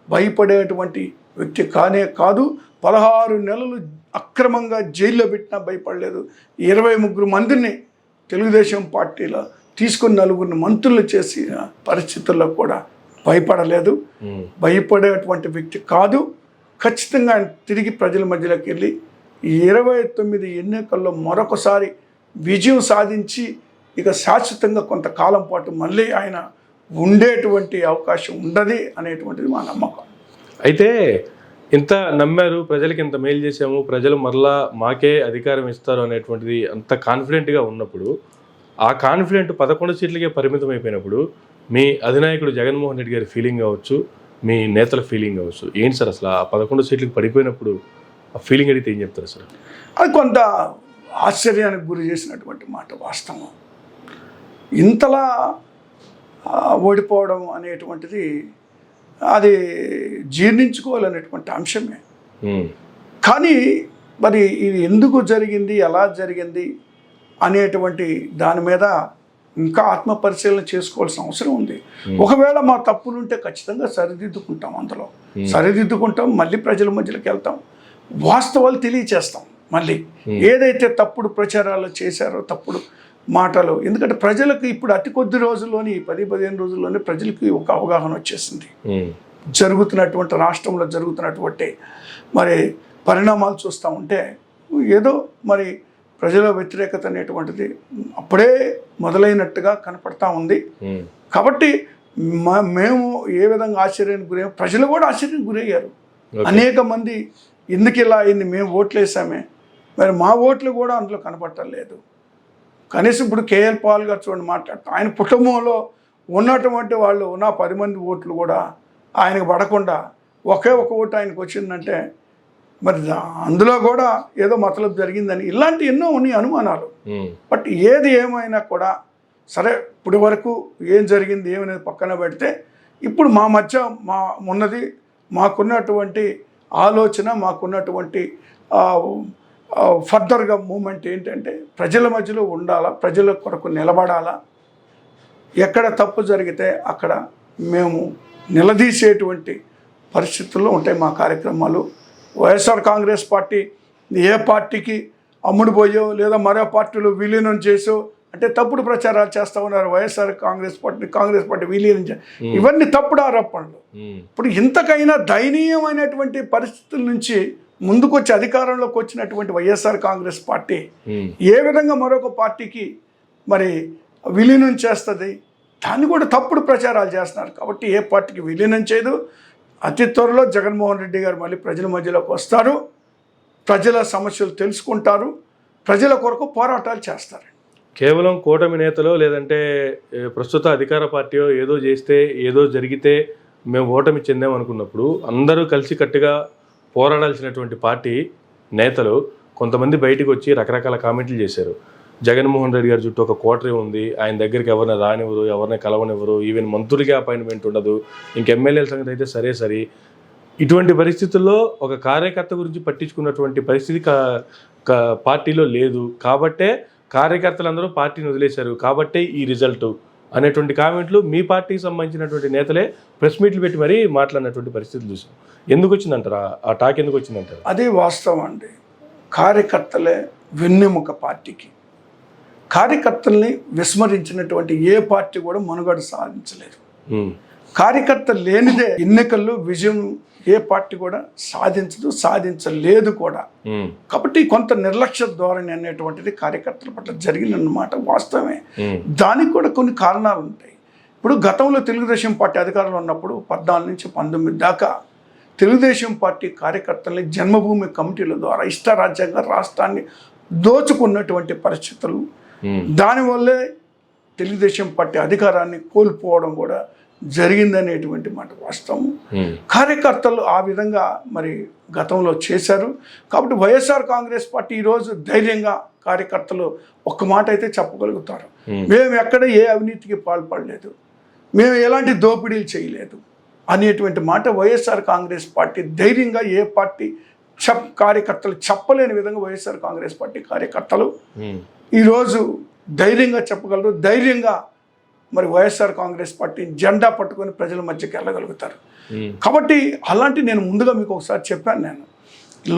భయపడేటువంటి వ్యక్తి కానే కాదు. 16 నెలలు అక్రమంగా జైల్లో పెట్టినా భయపడలేదు. 23 మందిని తెలుగుదేశం పార్టీలో తీసుకుని 4 మంత్రులు చేసిన పరిస్థితుల్లో కూడా భయపడలేదు. భయపడేటువంటి వ్యక్తి కాదు. ఖచ్చితంగా ఆయన తిరిగి ప్రజల మధ్యలోకి వెళ్ళి 29 ఎన్నికల్లో మరొకసారి విజయం సాధించి ఇక శాశ్వతంగా కొంతకాలం పాటు మళ్ళీ ఆయన ఉండేటువంటి అవకాశం ఉండదు అనేటువంటిది మా నమ్మకం. అయితే ఇంత నమ్మారు, ప్రజలకి ఇంత మేలు చేసాము, ప్రజలు మరలా మాకే అధికారం ఇస్తారు అనేటువంటిది అంత కాన్ఫిడెంట్గా ఉన్నప్పుడు, ఆ కాన్ఫిడెంట్ 11 సీట్లకే పరిమితం అయిపోయినప్పుడు మీ అధినాయకుడు జగన్మోహన్ రెడ్డి గారి ఫీలింగ్ కావచ్చు, మీ నేతల ఫీలింగ్ కావచ్చు, ఏంటి సార్ అసలు ఆ 11 సీట్లకు పడిపోయినప్పుడు ఆ ఫీలింగ్ అడిగితే ఏం చెప్తారు సార్? అది కొంత ఆశ్చర్యానికి గురి చేసినటువంటి మాట వాస్తవం. ఇంతలా ఓడిపోవడం అనేటువంటిది అది జీర్ణించుకోవాలనేటువంటి అంశమే. కానీ మరి ఇది ఎందుకు జరిగింది, ఎలా జరిగింది అనేటువంటి దాని మీద ఇంకా ఆత్మపరిశీలన చేసుకోవాల్సిన అవసరం ఉంది. ఒకవేళ మా తప్పులుంటే ఖచ్చితంగా సరిదిద్దుకుంటాం, అందులో సరిదిద్దుకుంటాం, మళ్ళీ ప్రజల మధ్యలోకి వెళ్తాం, వాస్తవాలు తెలియచేస్తాం. మళ్ళీ ఏదైతే తప్పుడు ప్రచారాలు చేశారో, తప్పుడు మాటలు, ఎందుకంటే ప్రజలకు ఇప్పుడు అతి కొద్ది రోజుల్లోని 10-15 రోజుల్లోనే ప్రజలకి ఒక అవగాహన వచ్చేసింది. జరుగుతున్నటువంటి రాష్ట్రంలో జరుగుతున్నటువంటి మరి పరిణామాలు చూస్తూ ఉంటే ఏదో మరి ప్రజల వ్యతిరేకత అనేటువంటిది అప్పుడే మొదలైనట్టుగా కనపడతా ఉంది. కాబట్టి మేము ఏ విధంగా ఆశ్చర్యానికి గురయ్యాము, ప్రజలు కూడా ఆశ్చర్యానికి గురయ్యారు. అనేక మంది ఎందుకు ఇలా అయింది, మేము ఓట్లు వేసామే, మరి మా ఓట్లు కూడా అందులో కనపడలేదు. కనీసం ఇప్పుడు కేఎల్ పాల్ గారు చూడండి మాట్లాడతాం, ఆయన కుటుంబంలో ఉన్నటువంటి వాళ్ళు ఉన్న 10 మంది ఓట్లు కూడా ఆయనకు పడకుండా ఒకే ఒక ఓటు ఆయనకు వచ్చిందంటే మరి అందులో కూడా ఏదో మతలబు జరిగిందని, ఇలాంటి ఎన్నో ఉన్నాయి అనుమానాలు. బట్ ఏది ఏమైనా కూడా సరే, ఇప్పటి వరకు ఏం జరిగింది ఏమనేది పక్కన పెడితే ఇప్పుడు మా మధ్య ఉన్నది మాకున్నటువంటి ఆలోచన, మాకున్నటువంటి ఫర్దర్గా మూమెంట్ ఏంటంటే ప్రజల మధ్యలో ఉండాలా, ప్రజల కొరకు నిలబడాలా, ఎక్కడ తప్పు జరిగితే అక్కడ మేము నిలదీసేటువంటి పరిస్థితుల్లో ఉంటాయి మా కార్యక్రమాలు. వైఎస్ఆర్ కాంగ్రెస్ పార్టీ ఏ పార్టీకి అమ్ముడుపోయో లేదా మరో పార్టీలో విలీనం చేసో అంటే తప్పుడు ప్రచారాలు చేస్తూ ఉన్నారు. వైఎస్ఆర్ కాంగ్రెస్ పార్టీ విలీనం ఇవన్నీ తప్పుడు ఆరోపణలు. ఇప్పుడు ఇంతకైనా దయనీయమైనటువంటి పరిస్థితుల నుంచి ముందుకొచ్చి అధికారంలోకి వచ్చినటువంటి వైఎస్ఆర్ కాంగ్రెస్ పార్టీ ఏ విధంగా మరొక పార్టీకి మరి విలీనం చేస్తుంది, దాన్ని కూడా తప్పుడు ప్రచారాలు చేస్తున్నారు. కాబట్టి ఏ పార్టీకి విలీనం చేయదు. అతి త్వరలో జగన్మోహన్ రెడ్డి గారు మళ్ళీ ప్రజల మధ్యలోకి వస్తారు, ప్రజల సమస్యలు తెలుసుకుంటారు, ప్రజల కొరకు పోరాటాలు చేస్తారు. కేవలం కూటమి నేతలో లేదంటే ప్రస్తుత అధికార పార్టీ ఏదో చేస్తే ఏదో జరిగితే మేము ఓటమి చెందామనుకున్నప్పుడు అందరూ కలిసికట్టుగా పోరాడాల్సినటువంటి పార్టీ నేతలు కొంతమంది బయటకు వచ్చి రకరకాల కామెంట్లు చేశారు. జగన్మోహన్ రెడ్డి గారి చుట్టూ ఒక కోటరీ ఉంది, ఆయన దగ్గరికి ఎవరిని రానివ్వరు, ఎవరిని కలవనివ్వరు, ఈవెన్ మంత్రులకి అపాయింట్మెంట్ ఉండదు, ఇంక ఎమ్మెల్యేల సంగతి అయితే సరే. ఇటువంటి పరిస్థితుల్లో ఒక కార్యకర్త గురించి పట్టించుకున్నటువంటి పరిస్థితి పార్టీలో లేదు. కాబట్టే కార్యకర్తలందరూ పార్టీని వదిలేశారు, కాబట్టే ఈ రిజల్ట్ అనేటువంటి కామెంట్లు మీ పార్టీకి సంబంధించినటువంటి నేతలే ప్రెస్ మీట్లు పెట్టి మరీ మాట్లాడినటువంటి పరిస్థితులు చూసాం. ఎందుకు వచ్చిందంటారా ఆ టాక్, ఎందుకు వచ్చిందంటారా? అదే వాస్తవం అండి. కార్యకర్తలే వెన్నెముక పార్టీకి. కార్యకర్తల్ని విస్మరించినటువంటి ఏ పార్టీ కూడా మనుగడ సాధించలేదు. కార్యకర్త లేనిదే ఎన్నికల్లో విజయం ఏ పార్టీ కూడా సాధించలేదు కూడా. కాబట్టి కొంత నిర్లక్ష్య ధోరణి అనేటువంటిది కార్యకర్తల పట్ల జరిగినన్నమాట వాస్తవమే. దానికి కూడా కొన్ని కారణాలు ఉంటాయి. ఇప్పుడు గతంలో తెలుగుదేశం పార్టీ అధికారంలో ఉన్నప్పుడు 14 నుంచి 19 దాకా తెలుగుదేశం పార్టీ కార్యకర్తల్ని జన్మభూమి కమిటీల ద్వారా ఇష్టారాజ్యంగా రాష్ట్రాన్ని దోచుకున్నటువంటి పరిస్థితులు, దానివల్లే తెలుగుదేశం పార్టీ అధికారాన్ని కోల్పోవడం కూడా జరిగిందనేటువంటి మాట వాస్తవం. కార్యకర్తలు ఆ విధంగా మరి గతంలో చేశారు. కాబట్టి వైఎస్ఆర్ కాంగ్రెస్ పార్టీ ఈరోజు ధైర్యంగా కార్యకర్తలు ఒక్క మాట అయితే చెప్పగలుగుతారు, మేము ఎక్కడ ఏ అవినీతికి పాల్పడలేదు, మేము ఎలాంటి దోపిడీలు చేయలేదు అనేటువంటి మాట వైఎస్ఆర్ కాంగ్రెస్ పార్టీ ధైర్యంగా ఏ పార్టీ కార్యకర్తలు చెప్పలేని విధంగా వైఎస్ఆర్ కాంగ్రెస్ పార్టీ కార్యకర్తలు ఈరోజు ధైర్యంగా చెప్పగలరు. ధైర్యంగా మరి వైఎస్ఆర్ కాంగ్రెస్ పార్టీ జెండా పట్టుకొని ప్రజల మధ్యకి వెళ్ళగలుగుతారు. కాబట్టి అలాంటి నేను ముందుగా మీకు ఒకసారి చెప్పాను, నేను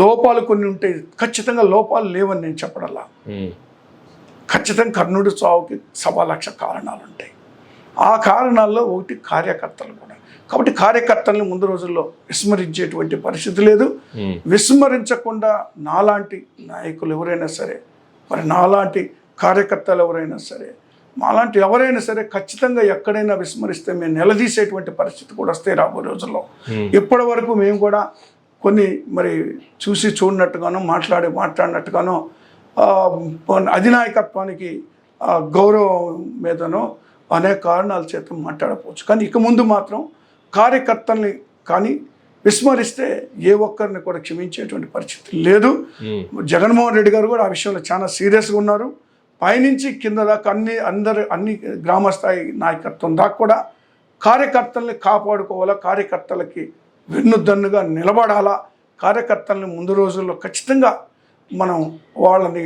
లోపాలు కొన్ని ఉంటాయి, ఖచ్చితంగా లోపాలు లేవని నేను చెప్పడల్లా. ఖచ్చితంగా కర్ణుడి చావుకి 1,00,000 కారణాలు ఉంటాయి. ఆ కారణాల్లో ఒకటి కార్యకర్తలు కూడా. కాబట్టి కార్యకర్తల్ని ముందు రోజుల్లో విస్మరించేటువంటి పరిస్థితి లేదు. విస్మరించకుండా నాలాంటి నాయకులు ఎవరైనా సరే, మరి నాలాంటి కార్యకర్తలు ఎవరైనా సరే, మాలాంటి ఎవరైనా సరే ఖచ్చితంగా ఎక్కడైనా విస్మరిస్తే మేము నిలదీసేటువంటి పరిస్థితి కూడా వస్తే రాబోయే రోజుల్లో. ఇప్పటి వరకు మేము కూడా కొన్ని మరి చూసి చూడనట్టుగానో మాట్లాడినట్టుగానో అధినాయకత్వానికి గౌరవం మీదనో అనేక కారణాల చేత మాట్లాడకపోవచ్చు. కానీ ఇక ముందు మాత్రం కార్యకర్తల్ని కానీ విస్మరిస్తే ఏ ఒక్కరిని కూడా క్షమించేటువంటి పరిస్థితి లేదు. జగన్మోహన్ రెడ్డి గారు కూడా ఆ విషయంలో చాలా సీరియస్గా ఉన్నారు. పైనుంచి కింద దాకా అన్ని గ్రామస్థాయి నాయకత్వం దాకా కూడా కార్యకర్తల్ని కాపాడుకోవాలా, కార్యకర్తలకి వెన్నుదన్నుగా నిలబడాలా, కార్యకర్తల్ని ముందు రోజుల్లో ఖచ్చితంగా మనం వాళ్ళని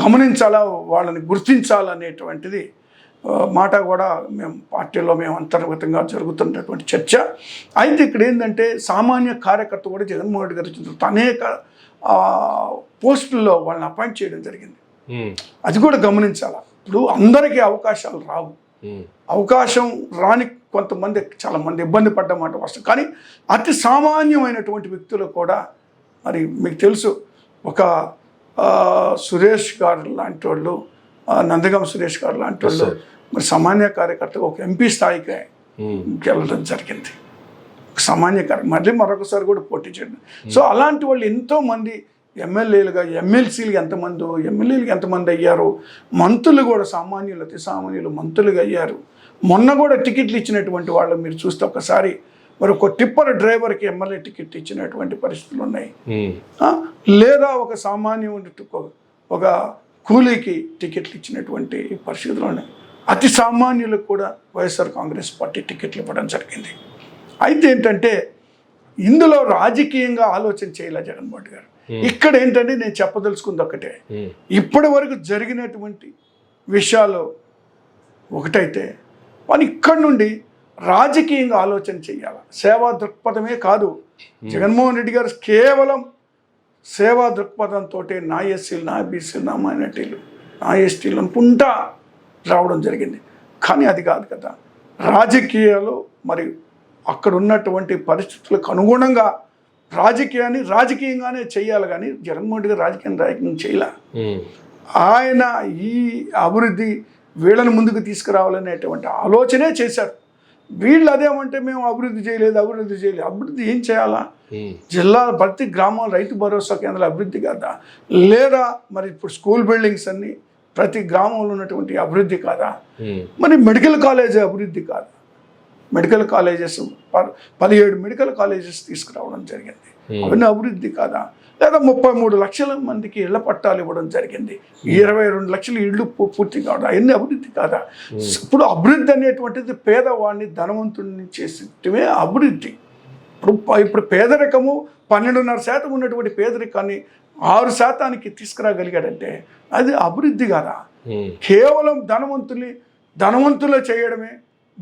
గమనించాలా, వాళ్ళని గుర్తించాలనేటువంటిది మాట కూడా మేము అంతర్గతంగా జరుగుతున్నటువంటి చర్చ. అయితే ఇక్కడ ఏంటంటే సామాన్య కార్యకర్త కూడా జగన్మోహన్ రెడ్డి గారు అనేక పోస్టుల్లో వాళ్ళని అపాయింట్ చేయడం జరిగింది. అది కూడా గమనించాలా. ఇప్పుడు అందరికీ అవకాశాలు రావు. అవకాశం రాని కొంతమంది చాలామంది ఇబ్బంది పడ్డమాట వాస్తవం. కానీ అతి సామాన్యమైనటువంటి వ్యక్తులు కూడా మరి మీకు తెలుసు, ఒక సురేష్ గారు లాంటి వాళ్ళు, నందగం సురేష్ గారు లాంటి వాళ్ళు మరి సామాన్య కార్యకర్తగా ఒక ఎంపీ స్థాయికి వెళ్ళడం జరిగింది. సామాన్య మళ్ళీ మరొకసారి కూడా పోటీ చేయడం. సో అలాంటి వాళ్ళు ఎంతోమంది ఎమ్మెల్యేలుగా, ఎమ్మెల్సీలు ఎంతమంది అయ్యారు, మంత్రులు కూడా సామాన్యులు, అతి సామాన్యులు మంత్రులుగా అయ్యారు. మొన్న కూడా టికెట్లు ఇచ్చినటువంటి వాళ్ళు మీరు చూస్తే ఒకసారి మరి ఒక టిప్పర్ డ్రైవర్కి ఎమ్మెల్యే టికెట్ ఇచ్చినటువంటి పరిస్థితులు ఉన్నాయి. లేదా ఒక ఒక కూలీకి టికెట్లు ఇచ్చినటువంటి పరిస్థితులు ఉన్నాయి. అతి సామాన్యులకు కూడా వైఎస్ఆర్ కాంగ్రెస్ పార్టీ టికెట్లు ఇవ్వడం జరిగింది. అయితే ఏంటంటే ఇందులో రాజకీయంగా ఆలోచన చేయాలి జగన్మోహన్ గారు. ఇక్కడ ఏంటంటే నేను చెప్పదలుచుకుంది ఒకటే, ఇప్పటి వరకు జరిగినటువంటి విషయాలు ఒకటైతే వాళ్ళు ఇక్కడ నుండి రాజకీయంగా ఆలోచన చేయాలి. సేవా దృక్పథమే కాదు, జగన్మోహన్ రెడ్డి గారు కేవలం సేవా దృక్పథంతో నా ఎస్సీలు, నా బీసీలు, నా మైనార్టీలు, నా ఎస్టీలు అనుకుంటా రావడం జరిగింది. కానీ అది కాదు కదా. రాజకీయాలు మరి అక్కడ ఉన్నటువంటి పరిస్థితులకు అనుగుణంగా రాజకీయాన్ని రాజకీయంగానే చేయాలి. కానీ జగన్మోహన్ రెడ్డి గారు రాజకీయం చేయాల. ఆయన ఈ అభివృద్ధి వీళ్ళని ముందుకు తీసుకురావాలనేటువంటి ఆలోచనే చేశారు. వీళ్ళు అదేమంటే మేము అభివృద్ధి చేయలేదు. అభివృద్ధి ఏం చేయాలా? జిల్లా ప్రతి గ్రామం రైతు భరోసా కేంద్రాల అభివృద్ధి కాదా? లేదా మరి ఇప్పుడు స్కూల్ బిల్డింగ్స్ అన్ని ప్రతి గ్రామంలో ఉన్నటువంటి అభివృద్ధి కాదా? మరి మెడికల్ కాలేజ్ అభివృద్ధి కాదా? మెడికల్ కాలేజెస్ 17 మెడికల్ కాలేజెస్ తీసుకురావడం జరిగింది. అవన్నీ అభివృద్ధి కాదా? లేదా 33 లక్షల మందికి ఇళ్ల పట్టాలు ఇవ్వడం జరిగింది. 22 లక్షల ఇళ్ళు పూర్తి కావడం, అవన్నీ అభివృద్ధి కాదా? ఇప్పుడు అభివృద్ధి అనేటువంటిది పేదవాడిని ధనవంతుడిని చేసేటమే అభివృద్ధి. ఇప్పుడు పేదరికము 12.5% ఉన్నటువంటి పేదరికాన్ని 6% తీసుకురాగలిగాడంటే అది అభివృద్ధి కాదా? కేవలం ధనవంతులు చేయడమే,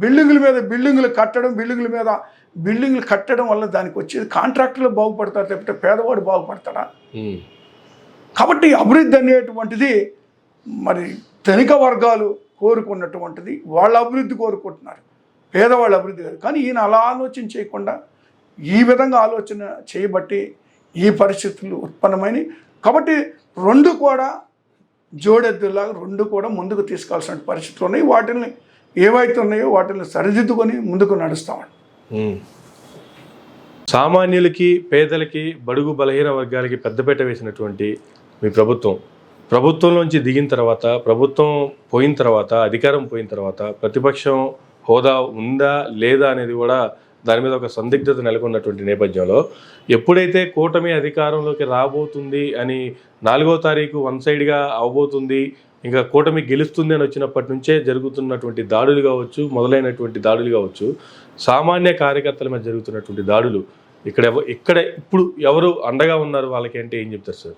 బిల్డింగులు కట్టడం వల్ల దానికి వచ్చేది కాంట్రాక్టులు బాగుపడతారు తప్పితే పేదవాడు బాగుపడతాడా? కాబట్టి అభివృద్ధి అనేటువంటిది మరి ధనిక వర్గాలు కోరుకున్నటువంటిది, వాళ్ళ అభివృద్ధి కోరుకుంటున్నారు, పేదవాళ్ళ అభివృద్ధి కాదు. కానీ ఈయన అలా ఆలోచన చేయకుండా ఈ విధంగా ఆలోచన చేయబట్టి ఈ పరిస్థితులు ఉత్పన్నమైనవి. కాబట్టి రెండు కూడా జోడెద్దులాగా రెండు కూడా ముందుకు తీసుకోవాల్సిన పరిస్థితులు ఉన్నాయి. వాటిని ఏవైతే ఉన్నాయో వాటిని సరిదిద్దుకొని ముందుకు నడుస్తామండి. సామాన్యులకి, పేదలకి, బడుగు బలహీన వర్గాలకి పెద్దపీట వేసినటువంటి మీ ప్రభుత్వంలోంచి దిగిన తర్వాత, ప్రభుత్వం పోయిన తర్వాత, అధికారం పోయిన తర్వాత ప్రతిపక్షం హోదా ఉందా లేదా అనేది కూడా దాని మీద ఒక సందిగ్ధత నెలకొన్నటువంటి నేపథ్యంలో ఎప్పుడైతే కూటమి అధికారంలోకి రాబోతుంది అని 4వ తారీఖు వన్ సైడ్గా అవబోతుంది, ఇంకా కూటమి గెలుస్తుంది అని వచ్చినప్పటి నుంచే జరుగుతున్నటువంటి దాడులు కావచ్చు, మొదలైనటువంటి దాడులు కావచ్చు, సామాన్య కార్యకర్తల మీద జరుగుతున్నటువంటి దాడులు ఇక్కడ ఇప్పుడు ఎవరు అండగా ఉన్నారు వాళ్ళకి అంటే ఏం చెప్తారు సార్?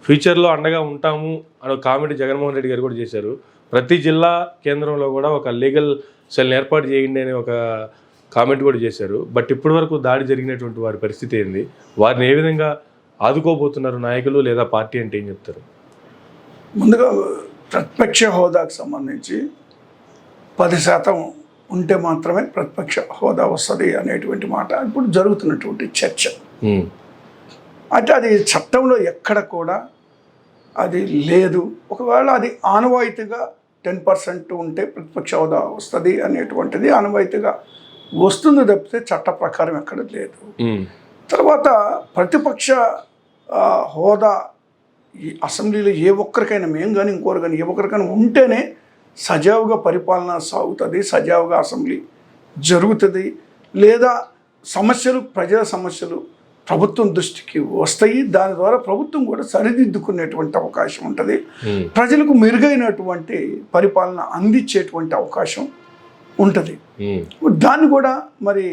ఫ్యూచర్లో అండగా ఉంటాము అని కామెంట్ జగన్మోహన్ రెడ్డి గారు కూడా చేశారు. ప్రతి జిల్లా కేంద్రంలో కూడా ఒక లీగల్ సెల్ ఏర్పాటు చేయండి అని ఒక కామెంట్ కూడా చేశారు. బట్ ఇప్పటి వరకు దాడి జరిగినటువంటి వారి పరిస్థితి ఏంది? వారిని ఏ విధంగా ఆదుకోబోతున్నారు నాయకులు లేదా పార్టీ అంటే ఏం చెప్తారు? ముందుగా ప్రతిపక్ష హోదాకు సంబంధించి 10% ఉంటే మాత్రమే ప్రతిపక్ష హోదా వస్తుంది అనేటువంటి మాట ఇప్పుడు జరుగుతున్నటువంటి చర్చ. అంటే అది చట్టంలో ఎక్కడ కూడా అది లేదు. ఒకవేళ అది ఆనవాయితీగా 10% ఉంటే ప్రతిపక్ష హోదా వస్తుంది అనేటువంటిది ఆనవాయితీగా వస్తుంది తప్పితే చట్ట ప్రకారం ఎక్కడ లేదు. తర్వాత ప్రతిపక్ష హోదా ఈ అసెంబ్లీలో ఏ ఒక్కరికైనా, మేము కానీ ఇంకోరు కానీ ఏ ఒక్కరికైనా ఉంటేనే సజావుగా పరిపాలన సాగుతుంది, సజావుగా అసెంబ్లీ జరుగుతుంది. లేదా సమస్యలు, ప్రజల సమస్యలు ప్రభుత్వం దృష్టికి వస్తాయి. దాని ద్వారా ప్రభుత్వం కూడా సరిదిద్దుకునేటువంటి అవకాశం ఉంటుంది. ప్రజలకు మెరుగైనటువంటి పరిపాలన అందించేటువంటి అవకాశం ఉంటుంది. దాన్ని కూడా మరి